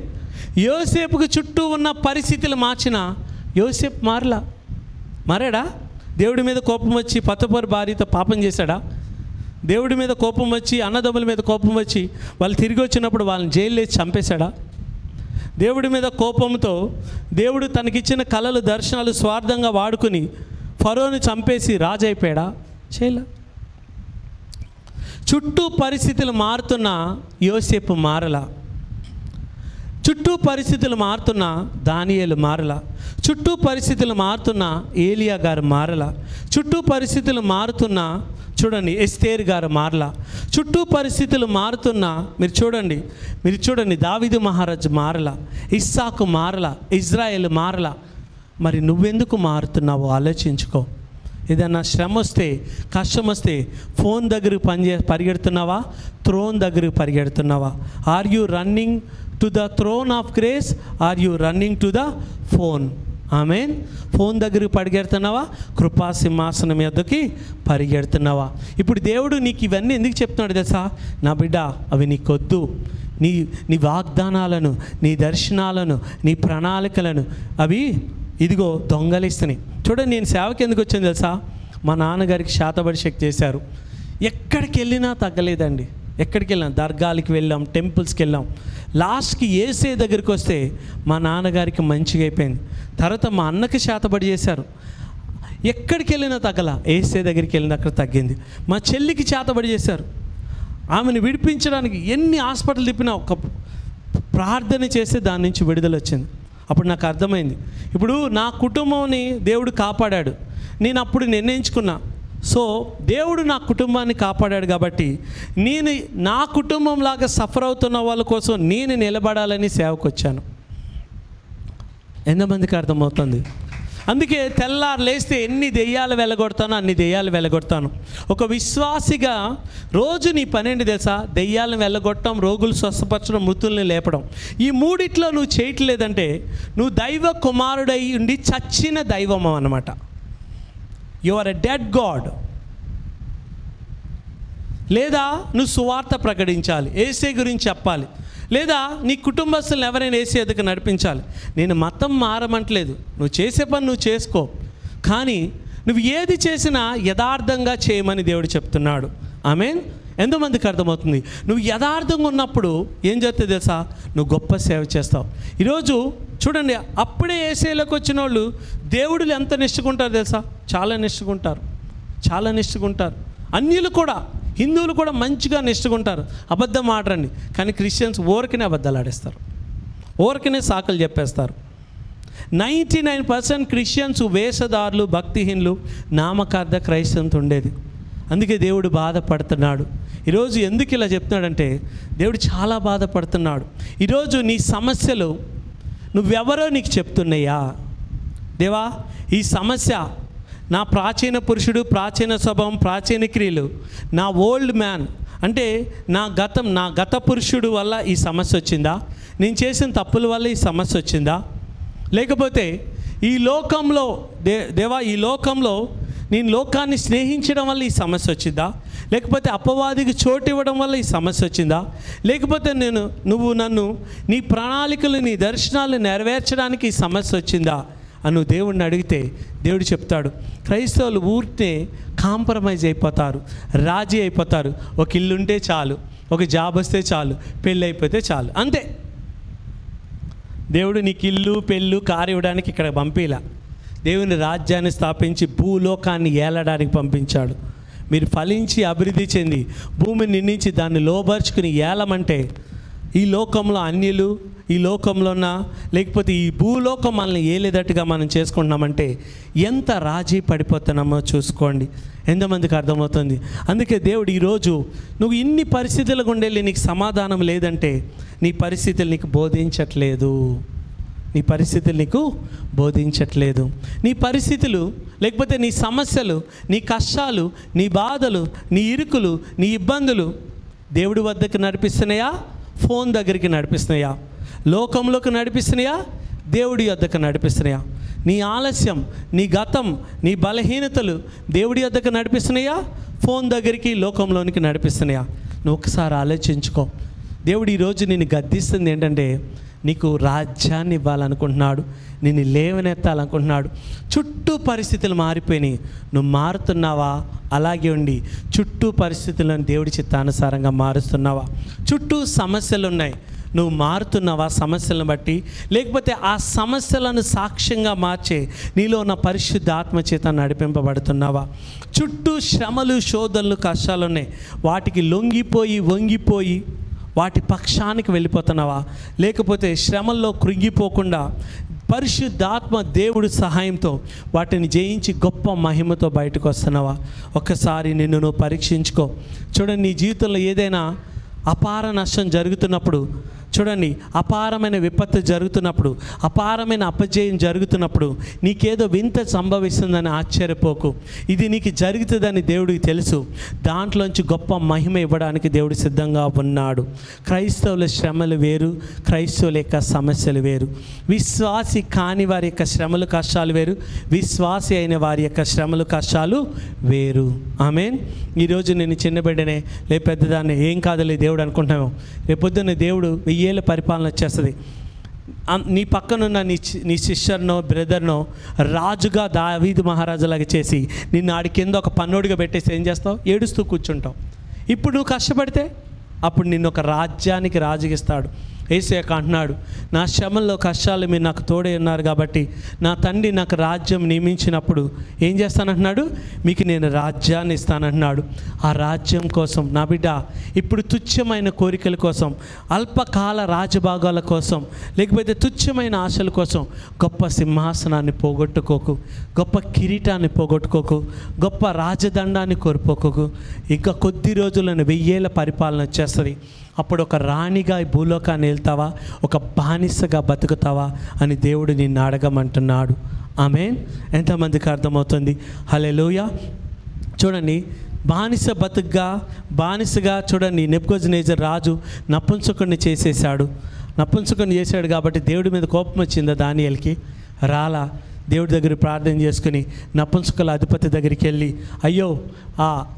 యోసేపుకు చుట్టూ ఉన్న పరిస్థితులు మార్చిన యోసేపు మారాడా? దేవుడి మీద కోపం వచ్చి పతపోరు భార్యతో పాపం చేశాడా? దేవుడి మీద కోపం వచ్చి, అన్నదమ్ముల మీద కోపం వచ్చి వాళ్ళు తిరిగి వచ్చినప్పుడు వాళ్ళని జైలు వేసి చంపేశాడా? దేవుడి మీద కోపంతో దేవుడు తనకిచ్చిన కలలు, దర్శనాలు స్వార్థంగా వాడుకుని ఫరోని చంపేసి రాజు అయిపోయాడా? చేయలా. చుట్టూ పరిస్థితులు మారుతున్న యోసేపు మారలా. చుట్టూ పరిస్థితులు మారుతున్న దానియేలు మారలా. చుట్టూ పరిస్థితులు మారుతున్న ఏలియా గారు మారలా. చుట్టూ పరిస్థితులు మారుతున్న చూడండి ఎస్తేరు గారు మారలా. చుట్టూ పరిస్థితులు మారుతున్న మీరు చూడండి దావీదు మహారాజు మారలా, ఇస్సాకు మారలా, ఇజ్రాయేల్ మారలా. మరి నువ్వెందుకు మారుతున్నావో ఆలోచించుకో. ఏదన్నా శ్రమ వస్తే, కష్టం వస్తే ఫోన్ దగ్గరికి పరిగెడుతున్నావా? థ్రోన్ దగ్గరికి పరిగెడుతున్నావా? Are you running to the throne of grace? Are you running to the phone? ఆమేన్. ఫోన్ దగ్గరికి పరిగెడుతున్నావా? కృపా సింహాసనం మీదకి పరిగెడుతున్నావా? ఇప్పుడు దేవుడు నీకు ఇవన్నీ ఎందుకు చెప్తున్నాడు తెలుసా? నా బిడ్డ, అవి నీకొద్దు. నీ వాగ్దానాలను, నీ దర్శనాలను, నీ ప్రణాళికలను అవి ఇదిగో దొంగలిస్తున్నాయి. చూడండి, నేను సేవకి ఎందుకు వచ్చాను తెలుసా? మా నాన్నగారికి శాతబడి చేశారు. ఎక్కడికి వెళ్ళినా తగ్గలేదండి. ఎక్కడికి వెళ్ళాం? దర్గాలకి వెళ్ళాం, టెంపుల్స్కి వెళ్ళాం. లాస్ట్కి ఏసే దగ్గరికి వస్తే మా నాన్నగారికి మంచిగా అయిపోయింది. తర్వాత మా అన్నకి శాతబడి చేశారు. ఎక్కడికి వెళ్ళినా తగ్గల. ఏసే దగ్గరికి వెళ్ళిన అక్కడ తగ్గింది. మా చెల్లికి శాతబడి చేశారు. ఆమెను విడిపించడానికి ఎన్ని హాస్పిటల్ తిప్పినా ఒక ప్రార్థన చేస్తే దాని నుంచి విడుదల వచ్చింది. అప్పుడు నాకు అర్థమైంది, ఇప్పుడు నా కుటుంబాన్ని దేవుడు కాపాడాడు. నేను అప్పుడు నిర్ణయించుకున్నా, సో దేవుడు నా కుటుంబాన్ని కాపాడాడు కాబట్టి నేను నా కుటుంబంలాగా సఫర్ అవుతున్న వాళ్ళ కోసం నేను నిలబడాలని సేవకు వచ్చాను. ఎంతమందికి అర్థమవుతుంది? అందుకే తెల్లారు లేస్తే ఎన్ని దెయ్యాలు వెళ్ళగొడతానో అన్ని దెయ్యాలు వెళ్ళగొడతాను. ఒక విశ్వాసిగా రోజు నీ పనేంటి తెలుసా? దెయ్యాలను వెళ్ళగొట్టడం, రోగులు స్వస్థపరచడం, మృతుల్ని లేపడం. ఈ మూడిట్లో నువ్వు చేయట్లేదంటే నువ్వు దైవ కుమారుడై ఉండి చచ్చిన దైవం అన్నమాట. You are a dead god. లేదా నువ్వు సువార్త ప్రకటించాలి, యేసే గురించి చెప్పాలి, లేదా నీ కుటుంబస్తులను ఎవరైనా యేసే ఎదుగు నడిపించాలి. నేను మతం మారమంటలేదు, నువ్వు చేసే పని నువ్వు చేసుకో, కానీ నువ్వు ఏది చేసినా యథార్థంగా చేయమని దేవుడు చెప్తున్నాడు. ఆమేన్. ఎంతమందికి అర్థమవుతుంది? నువ్వు యథార్థంగా ఉన్నప్పుడు ఏం జరుగుతుంది తెలుసా? నువ్వు గొప్ప సేవ చేస్తావు. ఈరోజు చూడండి, అప్పుడే యేసేలోకి వచ్చిన వాళ్ళు దేవుడులు ఎంత నిష్ఠుకుంటారు తెలుసా? చాలా నిష్ఠుకుంటారు, చాలా నిష్ఠుకుంటారు. అన్యులు కూడా, హిందువులు కూడా మంచిగా నిష్ఠుకుంటారు, అబద్ధం ఆడరండి. కానీ క్రిస్టియన్స్ ఊరికనే అబద్ధాలు ఆడేస్తారు, ఊరికనే సాకులు చెప్పేస్తారు. 99% క్రిస్టియన్స్ వేషధారులు, భక్తిహీనులు, నామకార్థ క్రైస్తవంతో ఉండేది. అందుకే దేవుడు బాధపడుతున్నాడు. ఈరోజు ఎందుకు ఇలా చెప్తున్నాడంటే, దేవుడు చాలా బాధపడుతున్నాడు. ఈరోజు నీ సమస్యలు నువ్వెవరో నీకు చెప్తున్నాయా? దేవా, ఈ సమస్య నా ప్రాచీన పురుషుడు, ప్రాచీన స్వభావం, ప్రాచీన క్రియలు, నా ఓల్డ్ మ్యాన్ అంటే నా గత పురుషుడు వల్ల ఈ సమస్య వచ్చిందా? నేను చేసిన తప్పుల వల్ల ఈ సమస్య వచ్చిందా? లేకపోతే ఈ లోకంలో దేవా, ఈ లోకంలో నేను లోకాన్ని స్నేహించడం వల్ల ఈ సమస్య వచ్చిందా? లేకపోతే అపవాదికి చోటు ఇవ్వడం వల్ల ఈ సమస్య వచ్చిందా? లేకపోతే నువ్వు నన్ను నీ ప్రణాళికలు, నీ దర్శనాలు నెరవేర్చడానికి ఈ సమస్య వచ్చిందా అని దేవుడిని అడిగితే దేవుడు చెప్తాడు, క్రైస్తవులు ఊరికే కాంప్రమైజ్ అయిపోతారు, రాజీ అయిపోతారు. ఒక ఇల్లు ఉంటే చాలు, ఒక జాబ్ వస్తే చాలు, పెళ్ళి అయిపోతే చాలు, అంతే. దేవుడు నీకు ఇల్లు, పెళ్ళు, కారు ఇవ్వడానికి ఇక్కడ పంపిలా. దేవుని రాజ్యాన్ని స్థాపించి భూలోకాన్ని ఏలడానికి పంపించాడు. మీరు ఫలించి అభివృద్ధి చెంది భూమిని నిర్మించి దాన్ని లోబర్చుకుని ఏలమంటే, ఈ లోకంలో అన్యులు, ఈ లోకంలో ఉన్న లేకపోతే ఈ భూలోకం మనల్ని ఏలేదట్టుగా మనం చేసుకుంటున్నామంటే ఎంత రాజీ పడిపోతున్నామో చూసుకోండి. ఎంతమందికి అర్థమవుతుంది? అందుకే దేవుడు ఈరోజు నువ్వు ఇన్ని పరిస్థితులకు ఉండేళ్ళి నీకు సమాధానం లేదంటే నీ పరిస్థితులు నీకు బోధించట్లేదు, నీ పరిస్థితులు నీకు బోధించట్లేదు. నీ పరిస్థితులు లేకపోతే నీ సమస్యలు, నీ కష్టాలు, నీ బాధలు, నీ ఇరుకులు, నీ ఇబ్బందులు దేవుడి వద్దకు నడిపిస్తున్నాయా? ఫోన్ దగ్గరికి నడిపిస్తున్నాయా? లోకంలోకి నడిపిస్తున్నాయా? దేవుడి వద్దకు నడిపిస్తున్నాయా? నీ ఆలస్యం, నీ గతం, నీ బలహీనతలు దేవుడి వద్దకు నడిపిస్తున్నాయా? ఫోన్ దగ్గరికి, లోకంలోనికి నడిపిస్తున్నాయా? నువ్వు ఒకసారి ఆలోచించుకో. దేవుడు ఈరోజు నిన్ను గద్దిస్తుంది ఏంటంటే, నీకు రాజ్యాన్ని ఇవ్వాలనుకుంటున్నాడు, నిన్ను లేవనెత్తాలనుకుంటున్నాడు. చుట్టూ పరిస్థితులు మారిపోయినాయి, నువ్వు మారుతున్నావా? అలాగే ఉండి చుట్టూ పరిస్థితులను దేవుడి చిత్తానుసారంగా మారుస్తున్నావా? చుట్టూ సమస్యలు ఉన్నాయి, నువ్వు మారుతున్నావా సమస్యలను బట్టి? లేకపోతే ఆ సమస్యలను సాక్ష్యంగా మార్చే నీలో ఉన్న పరిశుద్ధ ఆత్మ చేత నడిపింపబడుతున్నావా? చుట్టూ శ్రమలు, శోధనలు, కష్టాలు ఉన్నాయి, వాటికి లొంగిపోయి వంగిపోయి వాటి పక్షానికి వెళ్ళిపోతున్నావా? లేకపోతే శ్రమల్లో కృంగిపోకుండా పరిశుద్ధాత్మ దేవుడి సహాయంతో వాటిని జయించి గొప్ప మహిమతో బయటకు వస్తున్నావా? ఒక్కసారి నిన్ను నువ్వు పరీక్షించుకో. చూడండి, నీ జీవితంలో ఏదైనా అపార నష్టం జరుగుతున్నప్పుడు, చూడండి, అపారమైన విపత్తు జరుగుతున్నప్పుడు, అపారమైన అపజయం జరుగుతున్నప్పుడు నీకేదో వింత సంభవిస్తుందని ఆశ్చర్యపోకు. ఇది నీకు జరుగుతుందని దేవుడికి తెలుసు. దాంట్లోంచి గొప్ప మహిమ ఇవ్వడానికి దేవుడు సిద్ధంగా ఉన్నాడు. క్రైస్తవుల శ్రమలు వేరు, క్రైస్తవుల యొక్క సమస్యలు వేరు. విశ్వాసి కాని వారి యొక్క శ్రమలు, కష్టాలు వేరు, విశ్వాసి అయిన వారి యొక్క శ్రమలు, కష్టాలు వేరు. ఆమేన్. ఈరోజు నేను చిన్న బిడ్డనే, లే పెద్దదాన్ని, ఏం కాదులే దేవుడు అనుకుంటున్నాము. రేపొద్దున్న దేవుడు 1000 ఏళ్ళ పరిపాలన వచ్చేస్తుంది. నీ పక్కనున్న నీ సిస్టర్నో, బ్రదర్నో రాజుగా దావీదు మహారాజులాగా చేసి నిన్ను ఆడి కింద ఒక పన్నోడిగా పెట్టేసి ఏం చేస్తావు? ఏడుస్తూ కూర్చుంటావు. ఇప్పుడు నువ్వు కష్టపడితే అప్పుడు నిన్ను ఒక రాజ్యానికి రాజుగిస్తాడు. యేసయ్య అంటున్నాడు, నా శ్రమల్లో, కష్టాలు మీరు నాకు తోడే ఉన్నారు కాబట్టి నా తండ్రి నాకు రాజ్యం నియమించినప్పుడు ఏం చేస్తానంటున్నాడు? మీకు నేను రాజ్యాన్ని ఇస్తానంటున్నాడు. ఆ రాజ్యం కోసం నా బిడ్డ ఇప్పుడు తుచ్చమైన కోరికల కోసం, అల్పకాల రాజభాగాల కోసం, లేకపోతే తుచ్చమైన ఆశల కోసం గొప్ప సింహాసనాన్ని పోగొట్టుకోకు, గొప్ప కిరీటాన్ని పోగొట్టుకోకు, గొప్ప రాజదండాన్ని కోల్పోకోకు. ఇంకా కొద్ది రోజులను 1000 ఏళ్ళ పరిపాలన వచ్చేస్తుంది. అప్పుడు ఒక రాణిగా ఈ భూలోకాన్ని వెళ్తావా, ఒక బానిసగా బతుకుతావా అని దేవుడు నిన్ను అడగమంటున్నాడు. ఆమేన్. ఎంతమందికి అర్థమవుతుంది? హల్లెలూయా. చూడండి, బానిసగా చూడండి, నెబుకద్నెజర్ రాజు నపుంసకుడిని చేసేసాడు. నపుంసకుడిని చేశాడు కాబట్టి దేవుడి మీద కోపం వచ్చిందా దానియేలుకి? రాలా. దేవుడి దగ్గర ప్రార్థన చేసుకుని నపుంసకుల అధిపతి దగ్గరికి వెళ్ళి, అయ్యో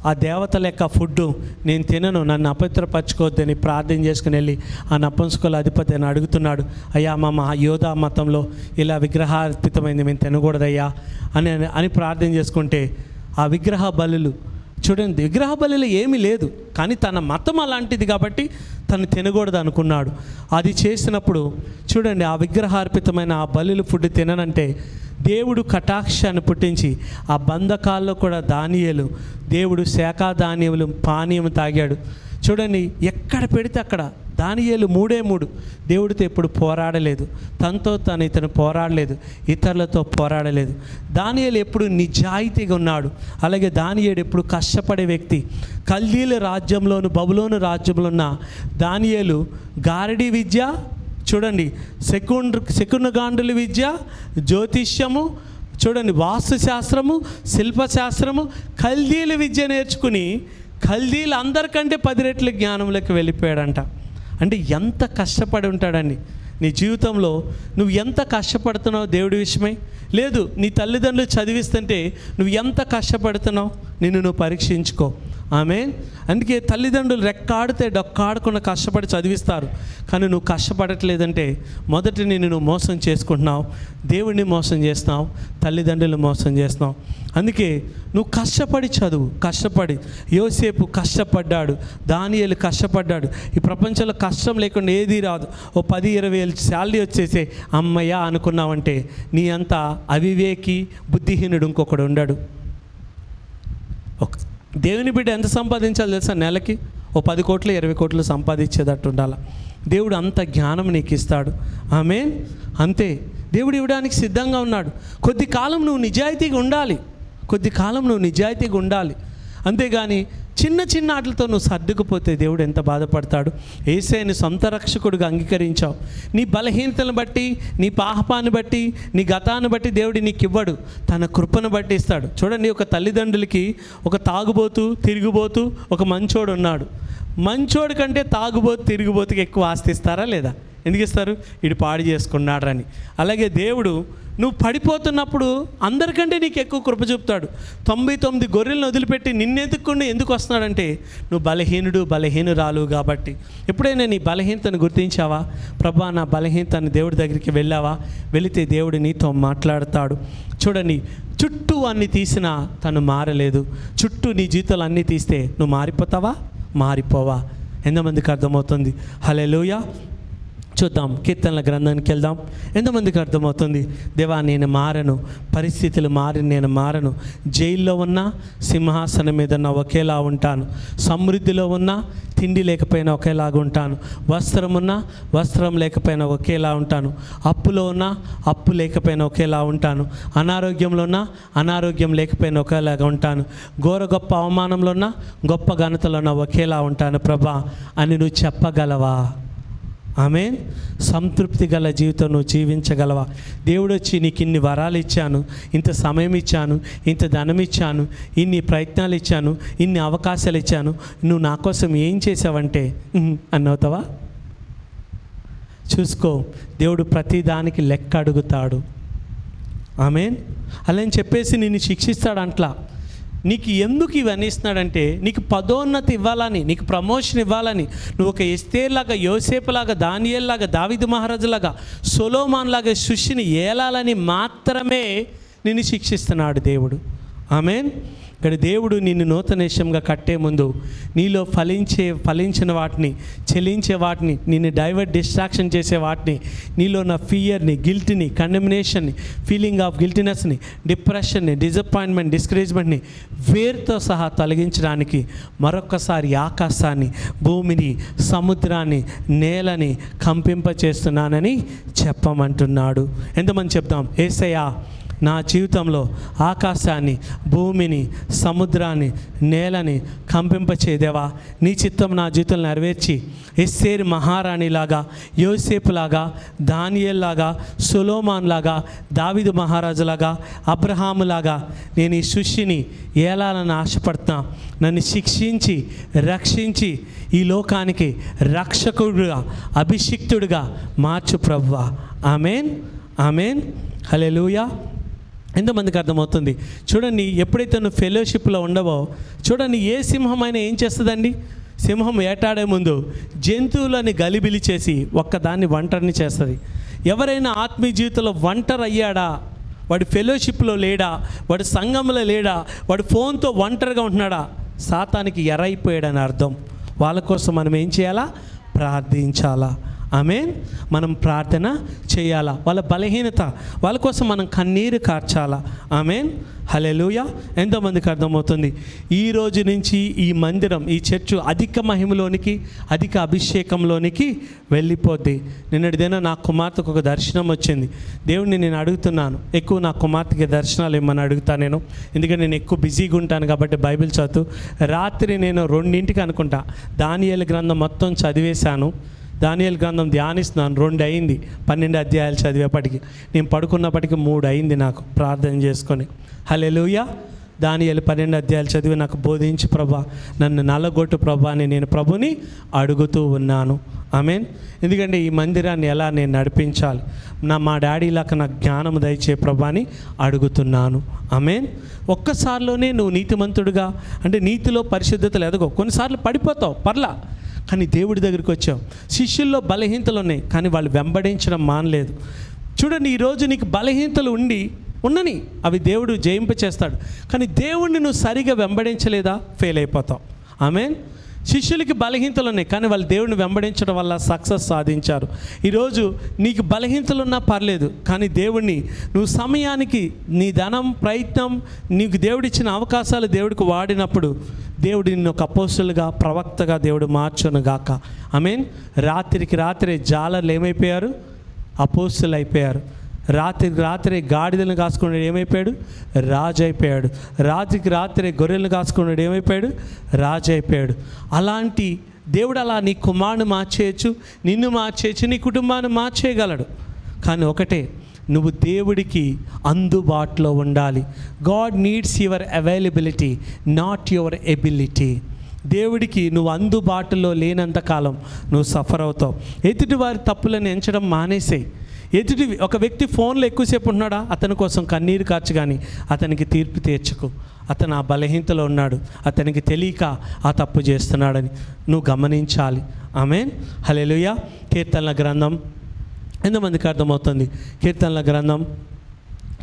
ఆ దేవతల యొక్క ఫుడ్ నేను తినను, నన్ను అపవిత్రపరచుకోవద్దని ప్రార్థన చేసుకుని వెళ్ళి ఆ నపుంసకుల అధిపతి అని అడుగుతున్నాడు. అయ్యా మా యోధా మతంలో ఇలా విగ్రహార్పితమైంది మేము తినకూడదయ్యా అని ప్రార్థన చేసుకుంటే, ఆ విగ్రహ బలులు చూడండి, విగ్రహ బలులు ఏమీ లేదు, కానీ తన మతం అలాంటిది కాబట్టి తను తినకూడదు అనుకున్నాడు. అది చేసినప్పుడు చూడండి, ఆ విగ్రహార్పితమైన ఆ బలులు ఫుడ్ తిననంటే దేవుడు కటాక్షాన్ని పుట్టించి ఆ బంధకాల్లో కూడా దానియేలు దేవుడు శాఖా ధాన్యములు పానీయం తాగాడు. చూడండి, ఎక్కడ పెడితే అక్కడ దానియేలు 3 దేవుడితో ఎప్పుడు పోరాడలేదు, తనతో ఇతను పోరాడలేదు, ఇతరులతో పోరాడలేదు. దానియేలు ఎప్పుడు నిజాయితీగా ఉన్నాడు. అలాగే దానియేలు ఎప్పుడు కష్టపడే వ్యక్తి. కల్దీల రాజ్యంలోను బబులోను రాజ్యంలో ఉన్న దానియేలు గారడీ విద్య, చూడండి శకునగాండుల విద్య, జ్యోతిష్యము, చూడండి వాస్తుశాస్త్రము, శిల్పశాస్త్రము, కల్దీల విద్య నేర్చుకుని కల్దీలు అందరికంటే 10 రెట్ల జ్ఞానంలోకి వెళ్ళిపోయాడంట. అంటే ఎంత కష్టపడి ఉంటాడండి. నీ జీవితంలో నువ్వు ఎంత కష్టపడుతున్నావు దేవుడి విషయమై? లేదు, నీ తల్లిదండ్రులు చదివిస్తుంటే నువ్వు ఎంత కష్టపడుతున్నావు నువ్వు పరీక్షించుకో. ఆమేన్. అందుకే తల్లిదండ్రులు రెక్కాడితే డొక్కాడకుండా కష్టపడి చదివిస్తారు, కానీ నువ్వు కష్టపడట్లేదంటే మొదటి నువ్వు మోసం చేసుకుంటున్నావు, దేవుడిని మోసం చేస్తున్నావు, తల్లిదండ్రులు మోసం చేస్తున్నావు. అందుకే నువ్వు కష్టపడి చదువు, కష్టపడి. యోసేపు కష్టపడ్డాడు, దానియేలు కష్టపడ్డాడు. ఈ ప్రపంచంలో కష్టం లేకుండా ఏదీ రాదు. ఓ 10-20 వేలు శాలరీ వచ్చేసే అమ్మయ్య అనుకున్నావంటే నీ అంత అవివేకి బుద్ధిహీనుడు ఇంకొకడు ఉండడు. దేవుని బిడ్డ ఎంత సంపాదించాలి తెలుసా? నెలకి ఓ 10 కోట్లు 20 కోట్లు సంపాదించేటట్టు ఉండాలి. దేవుడు అంత జ్ఞానం నీకు ఇస్తాడు. ఆమేన్. అంతే, దేవుడు ఇవ్వడానికి సిద్ధంగా ఉన్నాడు. కొద్ది కాలం నువ్వు నిజాయితీగా ఉండాలి, అంతేగాని చిన్న చిన్న ఆటలతో నువ్వు సర్దుకుపోతే దేవుడు ఎంత బాధపడతాడు. యేసయ్యని సొంత రక్షకుడిగా అంగీకరించావు, నీ బలహీనతలను బట్టి, నీ పాపాన్ని బట్టి, నీ గతాన్ని బట్టి దేవుడు నీకు ఇవ్వడు, తన కృపను బట్టి ఇస్తాడు. చూడండి, ఒక తల్లిదండ్రులకి ఒక తాగుబోతు, తిరుగుబోతు, ఒక మంచోడు ఉన్నాడు. మంచోడు కంటే తాగుబోతు, తిరుగుబోతుకి ఎక్కువ ఆస్తి ఇస్తారా లేదా? ఎందుకు ఇస్తారు? వీడు పాడు చేసుకున్నాడని. అలాగే దేవుడు నువ్వు పడిపోతున్నప్పుడు అందరికంటే నీకు ఎక్కువ కృప చూపుతాడు. 99 గొర్రెలను వదిలిపెట్టి నిన్నెతుక్కుండా ఎందుకు వస్తున్నాడంటే నువ్వు బలహీనురాలు కాబట్టి. ఎప్పుడైనా నీ బలహీనతను గుర్తించావా? ప్రభా, నా బలహీనతను దేవుడి దగ్గరికి వెళ్ళావా? వెళితే దేవుడు నీతో మాట్లాడతాడు. చూడండి, చుట్టూ అన్నీ తీసినా తను మారలేదు. చుట్టూ నీ జీవితాలు అన్నీ తీస్తే నువ్వు మారిపోవా? ఎంతమందికి అర్థమవుతుంది? హల్లెలూయా. చూద్దాం, కీర్తనల గ్రంథానికి వెళ్దాం. ఎంతమందికి అర్థమవుతుంది? దేవా, నేను మారను, పరిస్థితులు నేను మారను. జైల్లో ఉన్నా, సింహాసనం మీద ఉన్న ఒకేలా ఉంటాను. సమృద్ధిలో ఉన్నా, తిండి లేకపోయినా ఒకేలాగా ఉంటాను. వస్త్రం లేకపోయినా ఒకేలా ఉంటాను. అప్పులో ఉన్నా, అప్పు లేకపోయినా ఒకేలా ఉంటాను. అనారోగ్యంలో ఉన్నా, అనారోగ్యం లేకపోయినా ఒకేలాగా ఉంటాను. గొప్ప అవమానంలో ఉన్నా, గొప్ప ఘనతలో ఉన్నా ఒకేలా ఉంటాను ప్రభా అని నువ్వు చెప్పగలవా? ఆమేన్. సంతృప్తి గల జీవితం నువ్వు జీవించగలవా? దేవుడు వచ్చి నీకు ఇన్ని వరాలు ఇచ్చాను, ఇంత సమయం ఇచ్చాను, ఇంత ధనం ఇచ్చాను, ఇన్ని ప్రయత్నాలు ఇచ్చాను, ఇన్ని అవకాశాలు ఇచ్చాను, నువ్వు నా కోసం ఏం చేసావంటే అన్నవుతావా? చూసుకో, దేవుడు ప్రతిదానికి లెక్క అడుగుతాడు. ఆమేన్. అలా అని చెప్పేసి నిన్ను శిక్షిస్తాడంట్లా. నీకు ఎందుకు ఇవన్నీ ఇస్తున్నాడంటే నీకు పదోన్నతి ఇవ్వాలని, నీకు ప్రమోషన్ ఇవ్వాలని. నువ్వు ఒక ఎస్తేర్లాగా, యోసేపులాగా, దానియేలులాగా, దావీదు మహారాజులాగా, సొలొమోనులాగా సృష్టిని ఏలాలని మాత్రమే నిన్ను శిక్షిస్తున్నాడు దేవుడు. ఆమేన్. ఇక్కడ దేవుడు నిన్ను నూతనేశంగా కట్టే ముందు నీలో ఫలించిన వాటిని, చెలించే వాటిని, నిన్ను డిస్ట్రాక్షన్ చేసే వాటిని, నీలో ఉన్న ఫియర్ని, గిల్ట్ని, కండెమినేషన్ని, ఫీలింగ్ ఆఫ్ గిల్టీనెస్ని, డిప్రెషన్ని, డిసప్పాయింట్మెంట్, డిస్కరేజ్మెంట్ని వేరుతో సహా తొలగించడానికి మరొక్కసారి ఆకాశాన్ని, భూమిని, సముద్రాన్ని, నేలని కంపింపచేస్తున్నానని చెప్పమంటున్నాడు. ఎంతమంది చెప్తాం? యేసయ్యా, నా జీవితంలో ఆకాశాన్ని, భూమిని, సముద్రాన్ని, నేలని కంపింపచేదేవా, నీ చిత్తం నా జీవితంలో నెరవేర్చి ఎస్తేరు మహారాణిలాగా, యోసేపులాగా, దానియేలులాగా, సొలొమోనులాగా, దావీదు మహారాజులాగా, అబ్రహాములాగా నేను ఈ సృష్టిని ఏలాలని ఆశపడుతున్నా. నన్ను శిక్షించి, రక్షించి ఈ లోకానికి రక్షకుడుగా, అభిషిక్తుడుగా మార్చు ప్రభువా. ఆమేన్. ఆమేన్. హల్లెలూయా. ఎంతమందికి అర్థమవుతుంది? చూడండి, ఎప్పుడైతే నువ్వు ఫెలోషిప్లో ఉండవో, చూడండి, ఏ సింహమైనా ఏం చేస్తుందండి? సింహం వేటాడే ముందు జంతువులని గలిబిలి చేసి ఒక్కదాన్ని ఒంటరిని చేస్తుంది. ఎవరైనా ఆత్మీయ జీవితంలో ఒంటరి అయ్యాడా, వాడు ఫెలోషిప్లో లేడా, వాడు సంఘంలో లేడా, వాడు ఫోన్తో ఒంటరిగా ఉంటున్నాడా, సాతానికి ఎరైపోయాడని అర్థం. వాళ్ళ కోసం మనం ఏం చేయాలా? ప్రార్థించాలా. ఆమేన్. మనం ప్రార్థన చేయాలా. వాళ్ళ బలహీనత, వాళ్ళ కోసం మనం కన్నీరు కార్చాలా. ఆమేన్. హల్లెలూయా. ఎంతోమందికి అర్థమవుతుంది? ఈ రోజు నుంచి ఈ మందిరం, ఈ చర్చు అధిక మహిమలోనికి, అధిక అభిషేకంలోనికి వెళ్ళిపోద్ది. నిన్నటిదైనా నా కుమార్తెకు ఒక దర్శనం వచ్చింది. దేవుడిని నేను అడుగుతున్నాను, ఎక్కువ నా కుమార్తెకి దర్శనాలు ఇమ్మని అడుగుతాను నేను, ఎందుకంటే నేను ఎక్కువ బిజీగా ఉంటాను కాబట్టి బైబిల్ చదువు. రాత్రి నేను 2ంటికి అనుకుంటా దానియేలు గ్రంథం మొత్తం చదివేశాను. దానియేలు గ్రంథం ధ్యానిస్తున్నాను. 2 అయింది 12 అధ్యాయాలు చదివేపటికి. నేను పడుకున్నప్పటికీ 3 అయింది నాకు ప్రార్థన చేసుకొని. హల్లెలూయా. దానియేలు 12 అధ్యాయాలు చదివి నాకు బోధించి ప్రభా నన్ను నల్లగొట్టు ప్రభా అని నేను ప్రభుని అడుగుతూ ఉన్నాను. ఆమేన్. ఎందుకంటే ఈ మందిరాన్ని ఎలా నేను నడిపించాలి, మా డాడీలాగా నాకు జ్ఞానం దయచే ప్రభా అని అడుగుతున్నాను. ఆమేన్. ఒక్కసారిలోనే నువ్వు నీతిమంతుడుగా, అంటే నీతిలో పరిశుద్ధతలు ఎదగవు. కొన్నిసార్లు పడిపోతావు, పర్లా, కానీ దేవుడి దగ్గరికి వచ్చావు. శిష్యుల్లో బలహీనతలు ఉన్నాయి, కానీ వాళ్ళు వెంబడించడం మానలేదు. చూడండి, ఈరోజు నీకు బలహీనతలు ఉండని అవి దేవుడు జయింపచేస్తాడు, కానీ దేవుడిని నువ్వు సరిగా వెంబడించలేదా, ఫెయిల్ అయిపోతావు. ఆమేన్. శిష్యులకి బలహీనతలు ఉన్నాయి, కానీ వాళ్ళు దేవుడిని వెంబడించడం వల్ల సక్సెస్ సాధించారు. ఈరోజు నీకు బలహీనతలు ఉన్నా పర్లేదు, కానీ దేవుడిని నువ్వు సమయానికి నీ ధనం, ప్రయత్నం, నీకు దేవుడిచ్చిన అవకాశాలు దేవుడికి వాడినప్పుడు దేవుడు నిన్ను ఒక అపోస్తులుగా, ప్రవక్తగా దేవుడు మార్చును గాక. ఆమేన్. రాత్రికి రాత్రే జాలర్లు ఏమైపోయారు? అపోస్తులు అయిపోయారు. రాత్రికి రాత్రే గాడిదలను కాసుకున్నాడు, ఏమైపోయాడు? రాజు అయిపోయాడు. రాత్రికి రాత్రే గొర్రెలను కాసుకున్నాడు, ఏమైపోయాడు? రాజు అయిపోయాడు. అలాంటి దేవుడు అలా నీ కుమారుని మార్చేయచ్చు, నిన్ను మార్చేయచ్చు, నీ కుటుంబాన్ని మార్చేయగలడు. కానీ ఒకటే, నువ్వు దేవుడికి అందుబాటులో ఉండాలి. God needs your availability, not your ability. దేవుడికి నువ్వు అందుబాటులో లేనంతకాలం నువ్వు సఫర్ అవుతావు. ఎదుటి వారి తప్పులను ఎంచడం మానేసేయి. ఒక వ్యక్తి ఫోన్లో ఎక్కువసేపు ఉంటున్నాడా, అతని కోసం కన్నీరు కార్చు, కానీ అతనికి తీర్పు తీర్చకు. అతను ఆ బలహీనతలో ఉన్నాడు, అతనికి తెలియక ఆ తప్పు చేస్తున్నాడని నువ్వు గమనించాలి. ఆమేన్. హల్లెలూయా. కీర్తనల గ్రంథం, ఎంతమందికి అర్థమవుతుంది? కీర్తనల గ్రంథం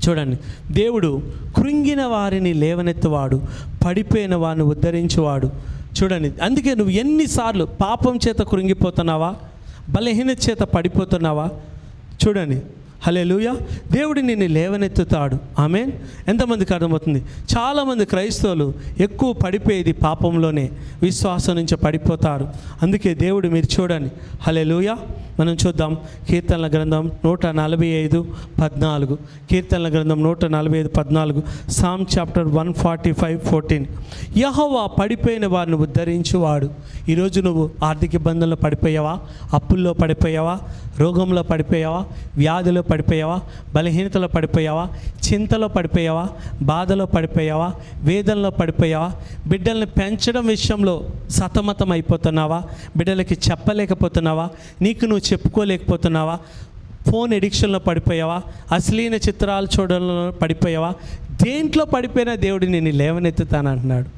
చూడండి, దేవుడు కృంగిన వారిని లేవనెత్తువాడు, పడిపోయిన వారిని ఉద్ధరించువాడు. చూడండి, అందుకే నువ్వు ఎన్నిసార్లు పాపం చేత కృంగిపోతున్నావా, బలహీనత చేత పడిపోతున్నావా? చూడండి, హల్లెలూయా. దేవుడు నిన్ను లేవనెత్తుతాడు. ఆమేన్. ఎంతమందికి అర్థమవుతుంది? చాలామంది క్రైస్తవులు ఎక్కువ పడిపోయేది పాపంలోనే, విశ్వాసం నుంచి పడిపోతారు. అందుకే దేవుడు, మీరు చూడండి, హల్లెలూయా. మనం చూద్దాం కీర్తనల గ్రంథం 145:14. కీర్తనల గ్రంథం 145:14. Sam chapter 145:14. యెహోవా పడిపోయిన వారిని ఉద్ధరించువాడు. ఈరోజు నువ్వు ఆర్థిక ఇబ్బందుల్లో పడిపోయావా, అప్పుల్లో పడిపోయావా, రోగంలో పడిపోయావా, వ్యాధిలో పడిపోయావా, బలహీనతలో పడిపోయావా, చింతలో పడిపోయావా, బాధలో పడిపోయావా, వేదనలో పడిపోయావా, బిడ్డల్ని పెంచడం విషయంలో సతమతం అయిపోతున్నావా, బిడ్డలకి చెప్పలేకపోతున్నావా, నీకు నువ్వు చెప్పుకోలేకపోతున్నావా, ఫోన్ ఎడిక్షన్లో పడిపోయావా, అశ్లీల చిత్రాలు చూడడంలో పడిపోయావా, దేంట్లో పడిపోయినా దేవుడు నిన్ను లేవనెత్తుతానంటున్నాడు.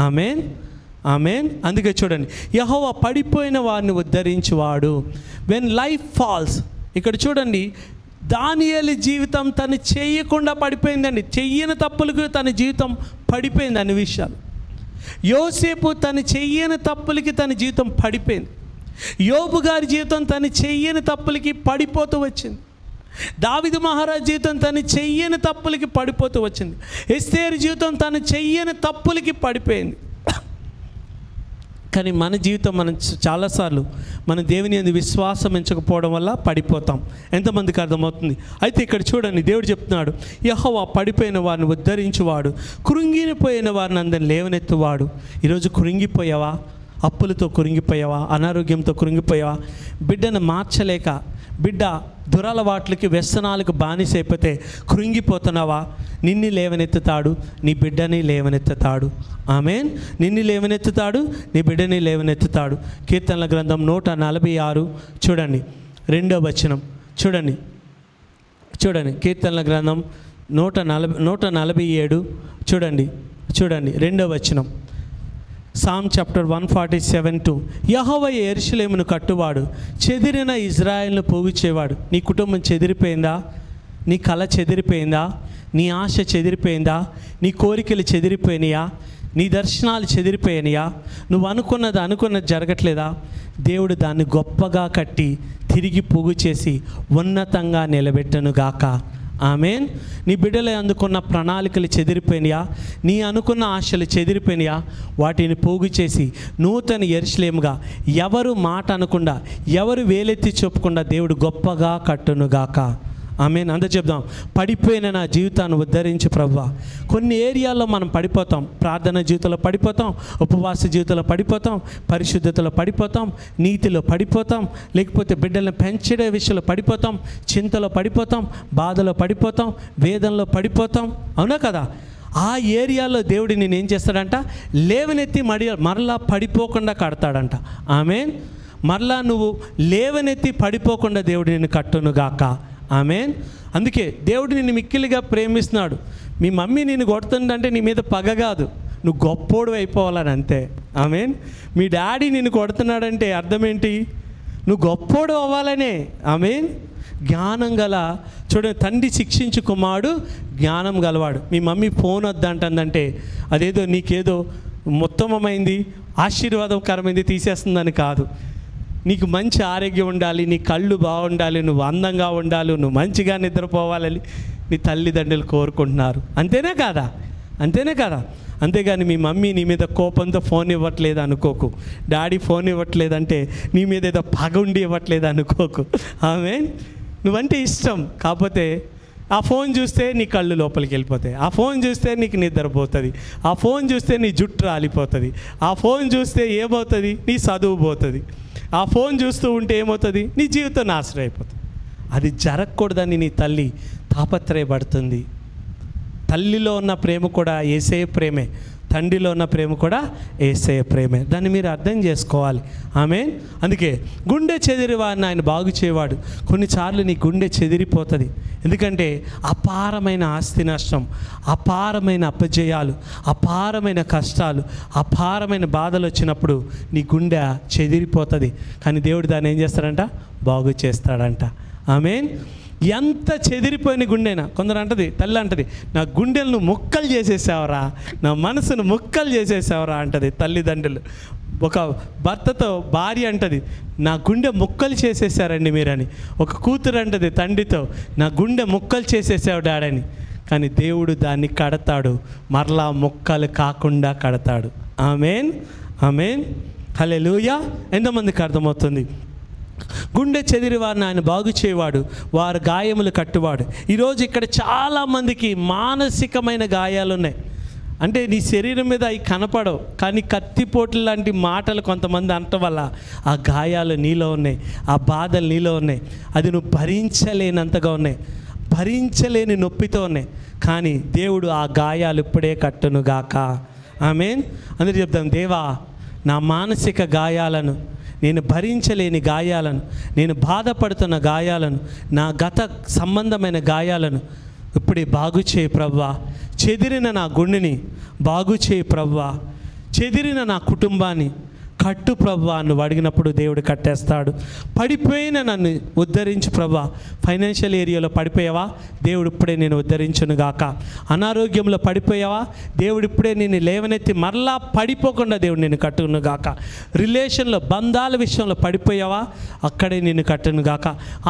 ఆమేన్. ఆమేన్. అందుకే చూడండి, యెహోవా పడిపోయిన వారిని ఉద్ధరించువాడు. వెన్ లైఫ్ ఫాల్స్, ఇక్కడ చూడండి, దానియేలు జీవితం తను చెయ్యకుండా పడిపోయిందండి. చెయ్యని తప్పులకు తన జీవితం పడిపోయింది. అన్ని విషయాలు. యోసేపు తను చెయ్యని తప్పులకి తన జీవితం పడిపోయింది. యోబు గారి జీవితం తను చెయ్యని తప్పులకి పడిపోతూ వచ్చింది. దావీదు మహారాజు జీవితం తను చెయ్యని తప్పులకి పడిపోతూ వచ్చింది. ఎస్తేరు జీవితం తను చెయ్యని తప్పులకి పడిపోయింది. కానీ మన జీవితం, మనం చాలాసార్లు మన దేవుని యందు విశ్వాసం ఎంచకపోవడం వల్ల పడిపోతాం. ఎంతమందికి అర్థమవుతుంది? అయితే ఇక్కడ చూడండి, దేవుడు చెప్తున్నాడు, యెహోవా పడిపోయిన వారిని ఉద్ధరించువాడు, కృంగిపోయిన వారిని అందరిని లేవనెత్తువాడు. ఈరోజు కృంగిపోయావా? అప్పులతో కృంగిపోయావా? అనారోగ్యంతో కృంగిపోయావా? బిడ్డను మార్చలేక, బిడ్డ దురలవాట్లకి, వ్యసనాలకు బానిసైపోతే కృంగిపోతున్నావా? నిన్ను లేవనెత్తుతాడు, నీ బిడ్డని లేవనెత్తుతాడు. ఆమేన్. నిన్ను లేవనెత్తుతాడు, నీ బిడ్డని లేవనెత్తుతాడు. కీర్తనల గ్రంథం 146 చూడండి, 2వ వచనం చూడండి. కీర్తనల గ్రంథం 147 చూడండి 2వ వచనం. Sam chapter 147:2. యెహోవా యెరూషలేమును కట్టువాడు, చెదిరిన ఇజ్రాయెల్ను పోగుచేవాడు. నీ కుటుంబం చెదిరిపోయిందా? నీ కళ చెదిరిపోయిందా? నీ ఆశ చెదిరిపోయిందా? నీ కోరికలు చెదిరిపోయినాయా? నీ దర్శనాలు చెదిరిపోయినాయా? నువ్వు అనుకున్నది జరగట్లేదా? దేవుడు దాన్ని గొప్పగా కట్టి తిరిగి పోగు చేసి ఉన్నతంగా నిలబెట్టనుగాక. ఆమేన్. నీ బిడ్డలు అందుకున్న ప్రణాళికలు చెదిరిపోయినాయా? నీ అనుకున్న ఆశలు చెదిరిపోయినాయా? వాటిని పోగు చేసి నూతన యెరూషలేముగా ఎవరు మాట అనకుండా, ఎవరు వేలెత్తి చెప్పకుండా దేవుడు గొప్పగా కట్టునుగాక. ఆమేన్. అందరూ చెప్దాం, పడిపోయిన నా జీవితాన్ని ఉద్ధరించు ప్రభువా. కొన్ని ఏరియాల్లో మనం పడిపోతాం. ప్రార్థన జీవితంలో పడిపోతాం, ఉపవాస జీవితంలో పడిపోతాం, పరిశుద్ధతలో పడిపోతాం, నీతిలో పడిపోతాం, లేకపోతే బిడ్డలను పెంచే విషయంలో పడిపోతాం, చింతలో పడిపోతాం, బాధలో పడిపోతాం, వేదనలో పడిపోతాం. అవునా కదా? ఆ ఏరియాలో దేవుడు నేను ఏం చేస్తాడంట? లేవనెత్తి మరలా పడిపోకుండా కడతాడంట. ఆమేన్. మరలా నువ్వు లేవనెత్తి పడిపోకుండా దేవుడు నిన్ను కట్టునుగాక. ఆమేన్. అందుకే దేవుడు నిన్ను మిక్కిలిగా ప్రేమిస్తున్నాడు. మీ మమ్మీ నిన్ను కొడుతుందంటే నీ మీద పగ కాదు, నువ్వు గొప్పోడు అయిపోవాలని అంతే. ఆమేన్. మీ డాడీ నిన్ను కొడుతున్నాడంటే అర్థం ఏంటి? నువ్వు గొప్పోడు అవ్వాలనే. ఆమేన్. జ్ఞానం గల చూడండి, తండ్రి శిక్షించు కుమారుడు జ్ఞానం గలవాడు. మీ మమ్మీ ఫోన్ వద్దంటుందంటే అదేదో నీకేదో ఉత్తమమైంది, ఆశీర్వాదకరమైంది తీసేస్తుందని కాదు. నీకు మంచి ఆరోగ్యం ఉండాలి, నీ కళ్ళు బాగుండాలి, నువ్వు అందంగా ఉండాలి, నువ్వు మంచిగా నిద్రపోవాలని నీ తల్లిదండ్రులు కోరుకుంటున్నారు. అంతేనే కాదా? అంతేగాని మీ మమ్మీ నీ మీద కోపంతో ఫోన్ ఇవ్వట్లేదు అనుకోకు. డాడీ ఫోన్ ఇవ్వట్లేదంటే నీ మీద ఏదో పగ ఉండి ఇవ్వట్లేదు అనుకోకు. ఆమేన్. నువ్వంటే ఇష్టం, కాకపోతే ఆ ఫోన్ చూస్తే నీ కళ్ళు లోపలికి వెళ్ళిపోతాయి, ఆ ఫోన్ చూస్తే నీకు నిద్రపోతుంది, ఆ ఫోన్ చూస్తే నీ జుట్టు రాలిపోతుంది, ఆ ఫోన్ చూస్తే ఏమవుతుంది? నీ చదువు పోతుంది, ఆ ఫోన్ చూస్తూ ఉంటే ఏమవుతుంది? నీ జీవితం నాశనం అయిపోతుంది. అది జరగకూడదని నీ తల్లి తాపత్రయపడుతుంది. తల్లిలో ఉన్న ప్రేమ కూడా యేసయ్య ప్రేమే, తండ్రిలో ఉన్న ప్రేమ కూడా యేసయ్య ప్రేమే. దాన్ని మీరు అర్థం చేసుకోవాలి. ఆమేన్. అందుకే గుండె చెదిరి వారిని ఆయన బాగు చేయవాడు. కొన్నిసార్లు నీ గుండె చెదిరిపోతుంది. ఎందుకంటే అపారమైన ఆస్తి నష్టం, అపారమైన అపజయాలు, అపారమైన కష్టాలు, అపారమైన బాధలు వచ్చినప్పుడు నీ గుండె చెదిరిపోతుంది. కానీ దేవుడు దాన్ని ఏం చేస్తాడంట? బాగు చేస్తాడంట. ఆమేన్. ఎంత చెదిరిపోయిన గుండెనా, కొందరు అంటది, తల్లి అంటది, నా గుండెలను ముక్కలు చేసేసావరా, నా మనసును ముక్కలు చేసేసావరా అంటది తల్లిదండ్రులు. ఒక భర్తతో భార్య అంటది, నా గుండె ముక్కలు చేసేసారండి మీరని. ఒక కూతురు అంటది తండ్రితో, నా గుండె ముక్కలు చేసేసావు డాడని. కానీ దేవుడు దాన్ని కడతాడు, మరలా ముక్కలు కాకుండా కడతాడు. ఆమేన్. హల్లెలూయా. ఎంతమందికి అర్థమవుతుంది? గుండె చెదిరి వారిని ఆయన బాగు చేయవాడు, వారు గాయములు కట్టువాడు. ఈరోజు ఇక్కడ చాలామందికి మానసికమైన గాయాలు ఉన్నాయి. అంటే నీ శరీరం మీద అవి కనపడవు, కానీ కత్తిపోట్లు లాంటి మాటలు కొంతమంది అనటం వల్ల ఆ గాయాలు నీలో ఉన్నాయి, ఆ బాధలు నీలో ఉన్నాయి. అది నువ్వు భరించలేనంతగా ఉన్నాయి, భరించలేని నొప్పితో ఉన్నాయి. కానీ దేవుడు ఆ గాయాలు ఇప్పుడే కట్టునుగాక. ఆమేన్. అందరూ చెప్తాం, దేవా నా మానసిక గాయాలను, నేను భరించలేని గాయాలను, నేను బాధపడుతున్న గాయాలను, నా గత సంబంధమైన గాయాలను ఇప్పుడే బాగు చేయి ప్రభువా. చెదిరిన నా గుండెని బాగు చేయి ప్రభువా. చెదిరిన నా కుటుంబాన్ని కట్టు ప్రభువా. నువ్వు అడిగినప్పుడు దేవుడు కట్టేస్తాడు. పడిపోయిన నన్ను ఉద్ధరించు ప్రభువా. ఫైనాన్షియల్ ఏరియాలో పడిపోయావా? దేవుడు ఇప్పుడే నేను ఉద్ధరించును గాక. అనారోగ్యంలో పడిపోయావా? దేవుడు ఇప్పుడే నేను లేవనెత్తి మరలా పడిపోకుండా దేవుడు నేను కట్టును గాక. రిలేషన్లో బంధాల విషయంలో పడిపోయావా? అక్కడే నిన్ను కట్టును గాక.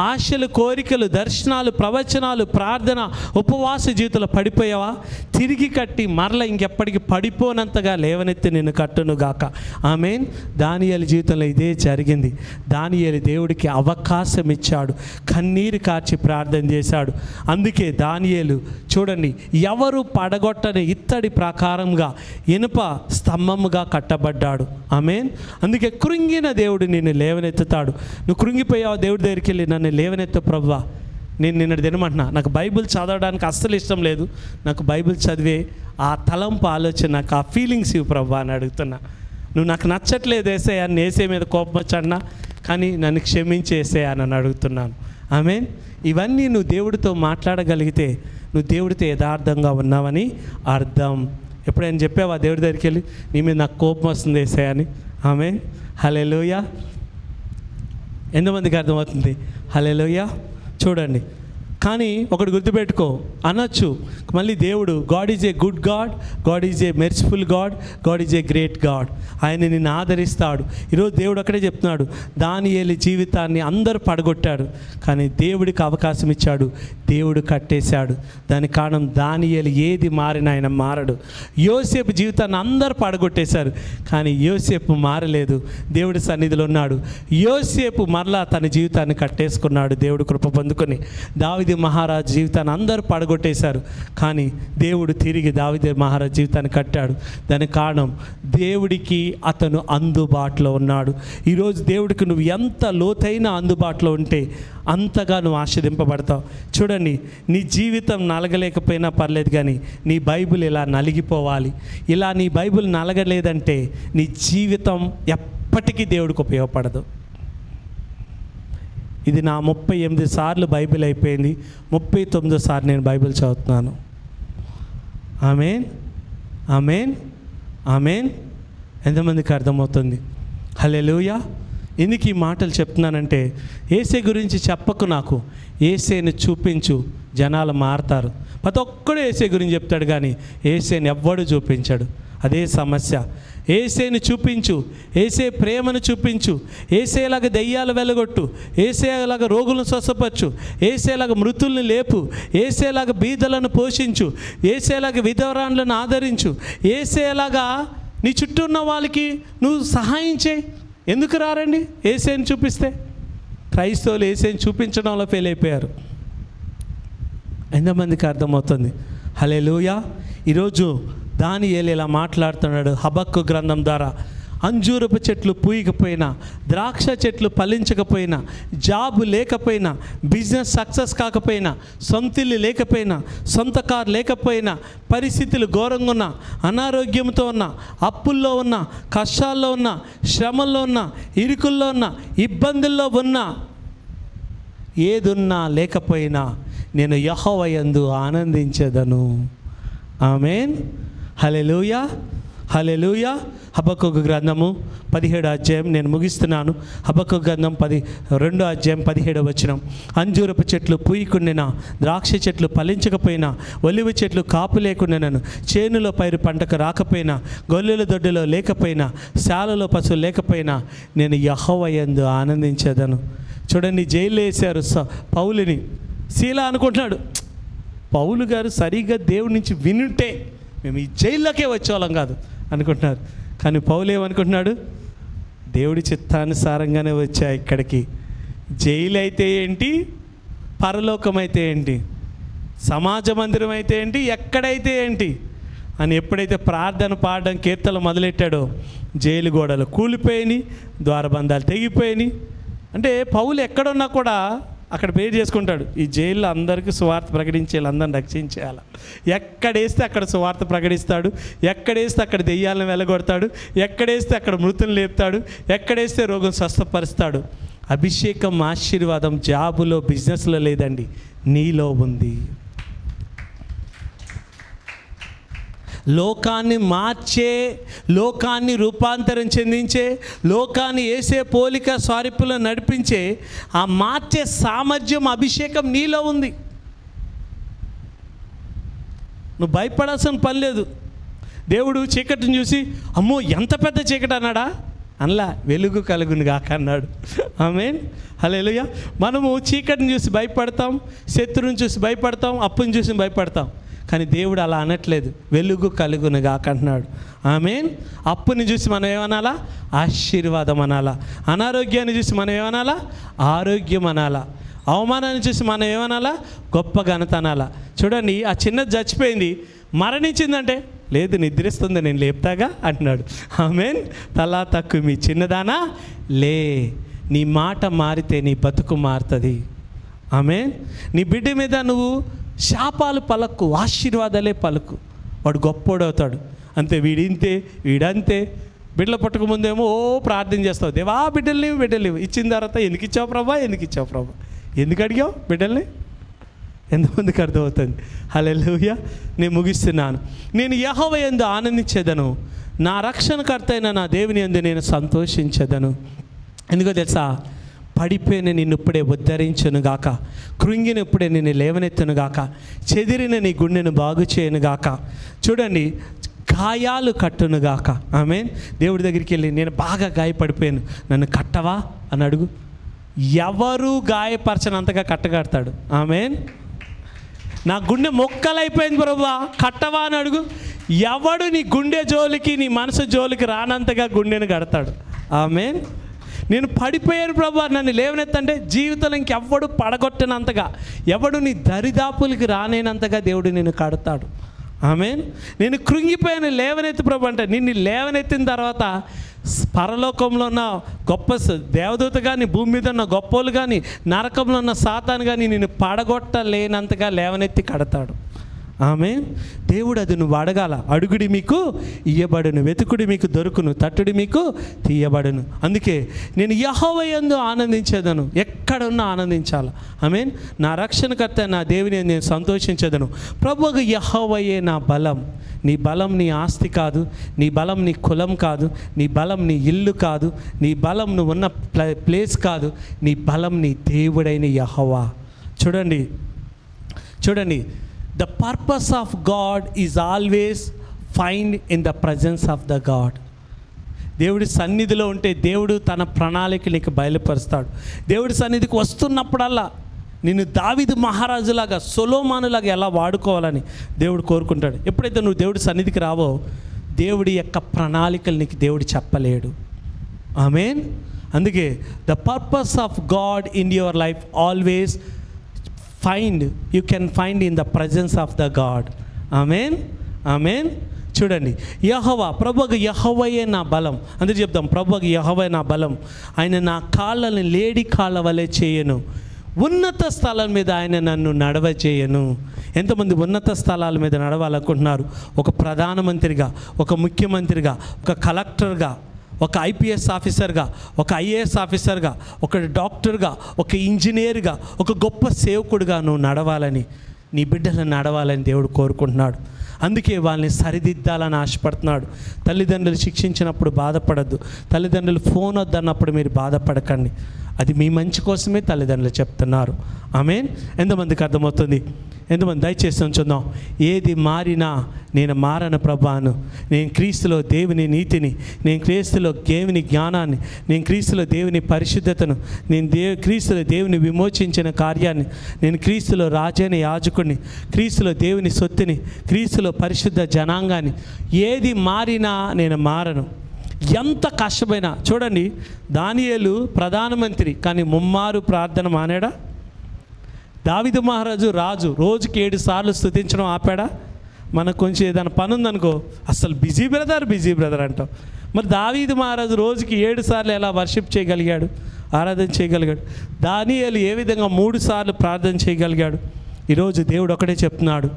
ఆశలు, కోరికలు, దర్శనాలు, ప్రవచనాలు, ప్రార్థన, ఉపవాస జీవితంలో పడిపోయావా? తిరిగి కట్టి మరలా ఇంకెప్పటికీ పడిపోనంతగా లేవనెత్తి నిన్ను కట్టును గాక. ఆమేన్. దానియేలు జీవితంలో ఇదే జరిగింది. దానియేలు దేవుడికి అవకాశం ఇచ్చాడు, కన్నీరు కార్చి ప్రార్థన చేశాడు. అందుకే దానియేలు చూడండి, ఎవరు పడగొట్టని ఇత్తడి ప్రకారంగా ఇనుప స్తంభముగా కట్టబడ్డాడు. ఆమేన్. అందుకే కృంగిన దేవుడు నిన్ను లేవనెత్తుతాడు. నువ్వు కృంగిపోయావు, దేవుడి దగ్గరికి వెళ్ళి నన్ను లేవనెత్తు ప్రభువా. నేను నిన్నటి తినమంటున్నా, నాకు బైబిల్ చదవడానికి అస్సలు ఇష్టం లేదు, నాకు బైబిల్ చదివే ఆ తలంపు ఆలోచన, నాకు ఆ ఫీలింగ్స్ ఇవ్వు ప్రభువా అని అడుగుతున్నా. నువ్వు నాకు నచ్చట్లేదు యేసయ్యా, అని యేసే మీద కోపం వచ్చాడినా, కానీ నన్ను క్షమించి యేసయ్యా అని అడుగుతున్నాను. ఆమేన్. ఇవన్నీ నువ్వు దేవుడితో మాట్లాడగలిగితే నువ్వు దేవుడితో యథార్థంగా ఉన్నావని అర్థం. ఎప్పుడైనా చెప్పావా దేవుడి దగ్గరికి వెళ్ళి, నీ మీద నాకు కోపం వస్తుంది యేసయ్య అని? ఆమేన్, హల్లెలూయా. ఎంతమందికి అర్థమవుతుంది? హల్లెలూయా. చూడండి, కానీ ఒకటి గుర్తుపెట్టుకో, అనొచ్చు మళ్ళీ దేవుడు God is a good God, God is a merciful God, God is a great God. ఆయన నిన్ను ఆదరిస్తాడు. ఈరోజు దేవుడు అక్కడే చెప్తున్నాడు, దానియేలు జీవితాన్ని అందరూ పడగొట్టాడు, కానీ దేవుడికి అవకాశం ఇచ్చాడు, దేవుడు కట్టేశాడు. దానికి కారణం దానియేలు ఏది మారినా ఆయన మారడు. యోసేపు జీవితాన్ని అందరూ పడగొట్టేశారు, కానీ యోసేపు మారలేదు, దేవుడి సన్నిధిలో ఉన్నాడు. యోసేపు మరలా తన జీవితాన్ని కట్టేసుకున్నాడు, దేవుడు కృప పొందుకొని. దావీదు మహారాజు జీవితాన్ని అందరూ పడగొట్టేశారు, కానీ దేవుడు తిరిగి దావీదు మహారాజు జీవితాన్ని కట్టాడు. దానికి కారణం దేవుడికి అతను అందుబాటులో ఉన్నాడు. ఈరోజు దేవుడికి నువ్వు ఎంత లోతైన అందుబాటులో ఉంటే అంతగా నువ్వు ఆశీర్వదింపబడతావు. చూడండి, నీ జీవితం నలగలేకపోయినా పర్లేదు, కానీ నీ బైబిల్ ఇలా నలిగిపోవాలి. ఇలా నీ బైబిల్ నలగలేదంటే నీ జీవితం ఎప్పటికీ దేవుడికి ఉపయోగపడదు. ఇది నా 38 సార్లు బైబిల్ అయిపోయింది, 39వ సారి నేను బైబిల్ చదువుతున్నాను. ఆమేన్, ఆమేన్, ఆమేన్. ఎంతమందికి అర్థమవుతుంది? హల్లెలూయా. ఎందుకు ఈ మాటలు చెప్తున్నానంటే, యేసే గురించి చెప్పకు, నాకు యేసేని చూపించు, జనాలు మారతారు. ప్రతి ఒక్కడు యేసే గురించి చెప్తాడు, కానీ యేసేని ఎవ్వడు చూపించాడు. అదే సమస్య. యేసేని చూపించు, యేసే ప్రేమను చూపించు, యేసేలాగా దెయ్యాలు వెలగొట్టు, యేసేలాగా రోగులను స్వస్థపరచు, యేసేలాగా మృతుల్ని లేపు, యేసేలాగా బీదలను పోషించు, యేసేలాగా విధవరాండ్లను ఆదరించు, యేసేలాగా నీ చుట్టూ ఉన్న వాళ్ళకి నువ్వు సహాయం చేయి. ఎందుకు రారండి యేసేని చూపిస్తే? క్రైస్తవులు యేసేని చూపించడంలో ఫెయిల్ అయిపోయారు. ఎంతమందికి అర్థమవుతుంది? హల్లెలూయా. ఈరోజు దానియేలు ఇలా మాట్లాడుతున్నాడు హబక్కు గ్రంథం ద్వారా. అంజూరపు చెట్లు పూయకపోయినా, ద్రాక్ష చెట్లు ఫలించకపోయినా, జాబు లేకపోయినా, బిజినెస్ సక్సెస్ కాకపోయినా, సొంతిల్లు లేకపోయినా, సొంత కారు లేకపోయినా, పరిస్థితులు ఘోరంగా ఉన్నా, అనారోగ్యంతో ఉన్నా, అప్పుల్లో ఉన్నా, కష్టాల్లో ఉన్నా, శ్రమల్లో ఉన్నా, ఇరుకుల్లో ఉన్నా, ఇబ్బందుల్లో ఉన్నా, ఏదున్నా లేకపోయినా నేను యెహోవా యందు ఆనందించేదను. ఆమేన్, హల్లెలూయా, హల్లెలూయా. హబక్కూకు గ్రంథము 17వ అధ్యాయం నేను ముగిస్తున్నాను. హబక్కూకు గ్రంథం 2వ అధ్యాయం 17వ వచనం. అంజూరపు చెట్లు పూయకుండినా, ద్రాక్ష చెట్లు ఫలించకపోయినా, ఒలివ చెట్లు కాపు లేకుండానను, చేనులో పైరు పంటకు రాకపోయినా, గొల్లెల దొడ్డిలో లేకపోయినా, శాలలో పశువులు లేకపోయినా, నేను యెహోవా యందు ఆనందించేదను. చూడండి, జైల్లో వేశారు పౌలుని. శీల అనుకుంటున్నాడు, పౌలు గారు సరిగ్గా దేవుడి నుంచి వినుంటే మేము ఈ జైల్లోకే వచ్చేవాళ్ళం కాదు అనుకుంటున్నారు. కానీ పౌలు ఏమనుకుంటున్నాడు? దేవుడి చిత్తానుసారంగానే వచ్చా ఇక్కడికి. జైలు అయితే ఏంటి, పరలోకం అయితే ఏంటి, సమాజ మందిరం అయితే ఏంటి, ఎక్కడైతే ఏంటి అని ఎప్పుడైతే ప్రార్థన పాడడం కీర్తనలు మొదలెట్టాడో జైలు గోడలు కూలిపోయినాయి, ద్వారబంధాలు తెగిపోయినాయి. అంటే పౌలు ఎక్కడున్నా కూడా అక్కడ పేరు చేసుకుంటాడు, ఈ జైల్లో అందరికీ సువార్త ప్రకటించేయాలి, అందరిని రక్షించేయాలి. ఎక్కడేస్తే అక్కడ సువార్త ప్రకటిస్తాడు, ఎక్కడేస్తే అక్కడ దెయ్యాలను వెలగొడతాడు, ఎక్కడేస్తే అక్కడ మృతులను లేపుతాడు, ఎక్కడేస్తే రోగం స్వస్థపరుస్తాడు. అభిషేకం, ఆశీర్వాదం జాబులో, బిజినెస్లో లేదండి, నీలో ఉంది. లోకాన్ని మార్చే, లోకాన్ని రూపాంతరం చెందించే, లోకాన్ని వేసే పోలిక స్వరూపంలో నడిపించే ఆ మార్చే సామర్థ్యం, అభిషేకం నీలో ఉంది. నువ్వు భయపడాల్సిన పని లేదు. దేవుడు చీకటిని చూసి అమ్మో ఎంత పెద్ద చీకటి అన్నాడా? అనలా, వెలుగు కలుగును గాక అన్నాడు. ఆమేన్, హల్లెలూయా. మనము చీకటిని చూసి భయపడతాం, శత్రువుని చూసి భయపడతాం, అప్పుని చూసి భయపడతాం. కానీ దేవుడు అలా అనట్లేదు, వెలుగు కలుగును గాక అంటున్నాడు. ఆమేన్. అప్పుని చూసి మనం ఏమనాలా? ఆశీర్వాదం అనాలా. అనారోగ్యాన్ని చూసి మనం ఏమనాలా? ఆరోగ్యం అనాలా. అవమానాన్ని చూసి మనం ఏమనాలా? గొప్ప ఘనత అనాలా. చూడండి, ఆ చిన్నది చచ్చిపోయింది, మరణించిందంటే లేదు నిద్రిస్తుంది, నేను లేపుతాగా అంటున్నాడు. ఆమేన్. తలా తక్కువ మీ చిన్నదానా లే. నీ మాట మారితే నీ బతుకు మారుతుంది. ఆమేన్. నీ బిడ్డ మీద నువ్వు శాపాలు పలుకు, ఆశీర్వాదాలే పలుకు, వాడు గొప్పోడవుతాడు. అంతే, వీడింతే, వీడంతే. బిడ్డలు పట్టుకముందేమో ప్రార్థన చేస్తావు, దేవా బిడ్డలు ఇచ్చిన తర్వాత ఎందుకు ఇచ్చావు ప్రభా, ఎందుకు ఇచ్చావు ప్రభా, ఎందుకు అడిగావు బిడ్డల్ని, ఎంతమందికి అర్థమవుతుంది? హల్లెలూయా. నేను ముగిస్తున్నాను. నేను యెహోవా యందు ఆనందించేదను, నా రక్షణకర్త అయిన నా దేవుని యందు నేను సంతోషించేదను. ఎందుకో తెలుసా? పడిపోయిన నిన్ను ఇప్పుడే ఉద్ధరించును గాక, కృంగిన ఇప్పుడే నిన్ను లేవనెత్తును గాక, చెదిరిన నీ గుండెను బాగు చేయను గాక. చూడండి, గాయాలు కట్టును గాక. ఆమేన్. దేవుడి దగ్గరికి వెళ్ళి, నేను బాగా గాయపడిపోయాను, నన్ను కట్టవా అని అడుగు. ఎవరు గాయపరచనంతగా కట్టగడతాడు. ఆమేన్. నా గుండె మొక్కలైపోయింది ప్రభువా, కట్టవా అని అడుగు. ఎవడు నీ గుండె జోలికి, నీ మనసు జోలికి రానంతగా గుండెను కడతాడు. ఆమేన్. నేను పడిపోయాను ప్రభువా, నన్ను లేవనెత్తంటే జీవితంలో ఇంకెవ్వడు పడగొట్టినంతగా, ఎవడు నీ దరిదాపులకి రానేనంతగా దేవుడు నిన్ను కడతాడు. ఆమేన్. నేను కృంగిపోయాను, లేవనెత్తి ప్రభు అంటే, నిన్ను లేవనెత్తిన తర్వాత పరలోకంలో ఉన్న గొప్ప దేవదూత కానీ, భూమి మీద ఉన్న గొప్పోళ్ళు కానీ, నరకంలో ఉన్న సాతాను కానీ నిన్ను పడగొట్టలేనంతగా లేవనెత్తి కడతాడు. ఆమేన్. దేవుడు అది నువ్వు అడగాల. అడుగుడి మీకు ఇయ్యబడును, వెతుకుడి మీకు దొరుకును, తట్టుడి మీకు తీయబడును. అందుకే నేను యెహోవా యందు ఆనందించేదను. ఎక్కడున్నా ఆనందించాలి. ఆమేన్. నా రక్షణకర్త నా దేవుని నేను సంతోషించేదను. ప్రభువు యెహోవాయే నా బలం. నీ బలం నీ ఆస్తి కాదు, నీ బలం నీ కులం కాదు, నీ బలం నీ ఇల్లు కాదు, నీ బలం నువ్వు ఉన్న ప్లేస్ కాదు, నీ బలం నీ దేవుడైన యెహోవా. చూడండి, the purpose of God is always find in the presence of the God. దేవుడి సన్నిధిలో ఉంటే దేవుడు తన ప్రణాళిక నీకు బయలుపరుస్తాడు. దేవుడి సన్నిధికి వస్తున్నప్పుడల్లా నిన్ను దావీదు మహారాజులాగా, సొలొమోనులాగా ఎలా వాడుకోవాలని దేవుడు కోరుకుంటాడు. ఎప్పుడైతే నువ్వు దేవుడి సన్నిధికి రావో, దేవుడి యొక్క ప్రణాళికలు నీకు దేవుడు చెప్పలేడు. ఆమేన్. అందుకే the purpose of God in your life always you can find in the presence of the God. ఆమేన్. ఆమేన్. చూడండి, యెహోవా, ప్రభువుకు యెహోవాయే నా బలం. అందరూ చెప్తాం, ప్రభువుకు యెహోవాయే నా బలం. ఆయన నా కాళ్ళని లేడి కాళ్ళ వలె చేయను, ఉన్నత స్థలం మీద ఆయన నన్ను నడవచేయను. ఎంతమంది ఉన్నత స్థలాల మీద నడవాలనుకుంటున్నారు? ఒక ప్రధానమంత్రిగా, ఒక ముఖ్యమంత్రిగా, ఒక కలెక్టర్గా, ఒక ఐపీఎస్ ఆఫీసర్గా, ఒక ఐఏఎస్ ఆఫీసర్గా, ఒక డాక్టర్గా, ఒక ఇంజనీర్గా, ఒక గొప్ప సేవకుడిగా నువ్వు నడవాలని, నీ బిడ్డలను నడవాలని దేవుడు కోరుకుంటున్నాడు. అందుకే వాళ్ళని సరిదిద్దాలని ఆశపడుతున్నాడు. తల్లిదండ్రులు శిక్షించినప్పుడు బాధపడద్దు, తల్లిదండ్రులు ఫోన్ వద్దన్నప్పుడు మీరు బాధపడకండి. అది మీ మంచి కోసమే తల్లిదండ్రులు చెప్తున్నారు. ఆమేన్. ఎంతమందికి అర్థమవుతుంది? ఎంతమంది దయచేసి ఉంచుదాం. ఏది మారినా నేను మారను ప్రభాను, నేను క్రీస్తులో దేవుని నీతిని, నేను క్రీస్తులో దేవుని జ్ఞానాన్ని, నేను క్రీస్తులో దేవుని పరిశుద్ధతను, నేను క్రీస్తులో దేవుని విమోచించిన కార్యాన్ని, నేను క్రీస్తులో రాజైన యాజకుడిని, క్రీస్తులో దేవుని సొత్తుని, క్రీస్తులో పరిశుద్ధ జనాంగాన్ని, ఏది మారినా నేను మారను. ఎంత కష్టమైనా. చూడండి, దానియేలు ప్రధానమంత్రి కానీ ముమ్మారు ప్రార్థన మానేడా? దావీదు మహారాజు రాజు, రోజుకి 7 సార్లు స్తుతించడం ఆపాడా? మనకు కొంచెం ఏదైనా పని ఉందనుకో, అసలు బిజీ బ్రదర్ అంటాం. మరి దావీదు మహారాజు రోజుకి 7 సార్లు ఎలా వర్షిప్ చేయగలిగాడు, ఆరాధన చేయగలిగాడు? దానియేలు ఏ విధంగా 3 సార్లు ప్రార్థన చేయగలిగాడు? ఈరోజు దేవుడు ఒకటే చెప్తున్నాడు,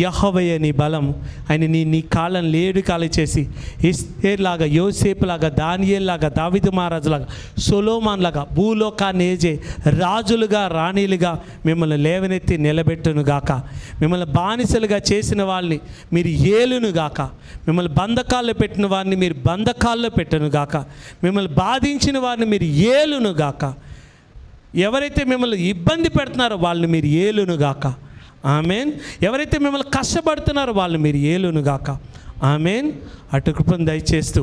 యెహోవాయే నీ బలం. ఆయన నీ కాళ్ళని లేడి కాలు చేసి ఎస్తేర్లాగా, యోసేపులాగా, దానియేలులాగా, దావీదు మహారాజులాగా, సొలొమోనులాగా భూలోకాన్ని ఏజే రాజులుగా, రాణిలుగా మిమ్మల్ని లేవనెత్తి నిలబెట్టును గాక. మిమ్మల్ని బానిసలుగా చేసిన వాళ్ళని మీరు ఏలును గాక. మిమ్మల్ని బంధకాల్లో పెట్టిన వారిని మీరు బంధకాల్లో పెట్టును గాక. మిమ్మల్ని బాధించిన వారిని మీరు ఏలును గాక. ఎవరైతే మిమ్మల్ని ఇబ్బంది పెడుతున్నారో వాళ్ళని మీరు ఏలును గాక. ఆమేన్. ఎవరైతే మిమ్మల్ని కష్టపడుతున్నారో వాళ్ళని మీరు ఏలును గాక. ఆమేన్. అటు కృపను దయచేస్తూ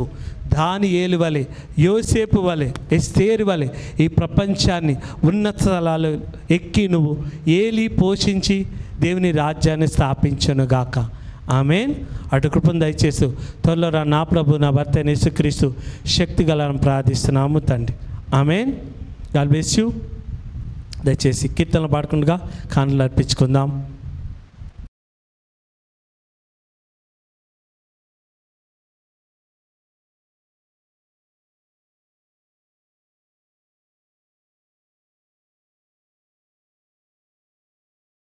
దానియేలు వలె, యోసేపు వలె, ఎస్తేరు వలె ఈ ప్రపంచాన్ని ఉన్నత స్థలాలు ఎక్కి నువ్వు ఏలి పోషించి దేవుని రాజ్యాన్ని స్థాపించను గాక. ఆమేన్. అటు కృపను దయచేస్తూ త్వరలో రా నా ప్రభు, నా భర్త యేసుక్రీస్తు శక్తి గలని ప్రార్థిస్తున్నాము తండ్రి. ఆమేన్. God bless you. దయచేసి కీర్తనలు పాడుకుండగా కానులు అర్పించుకుందాం.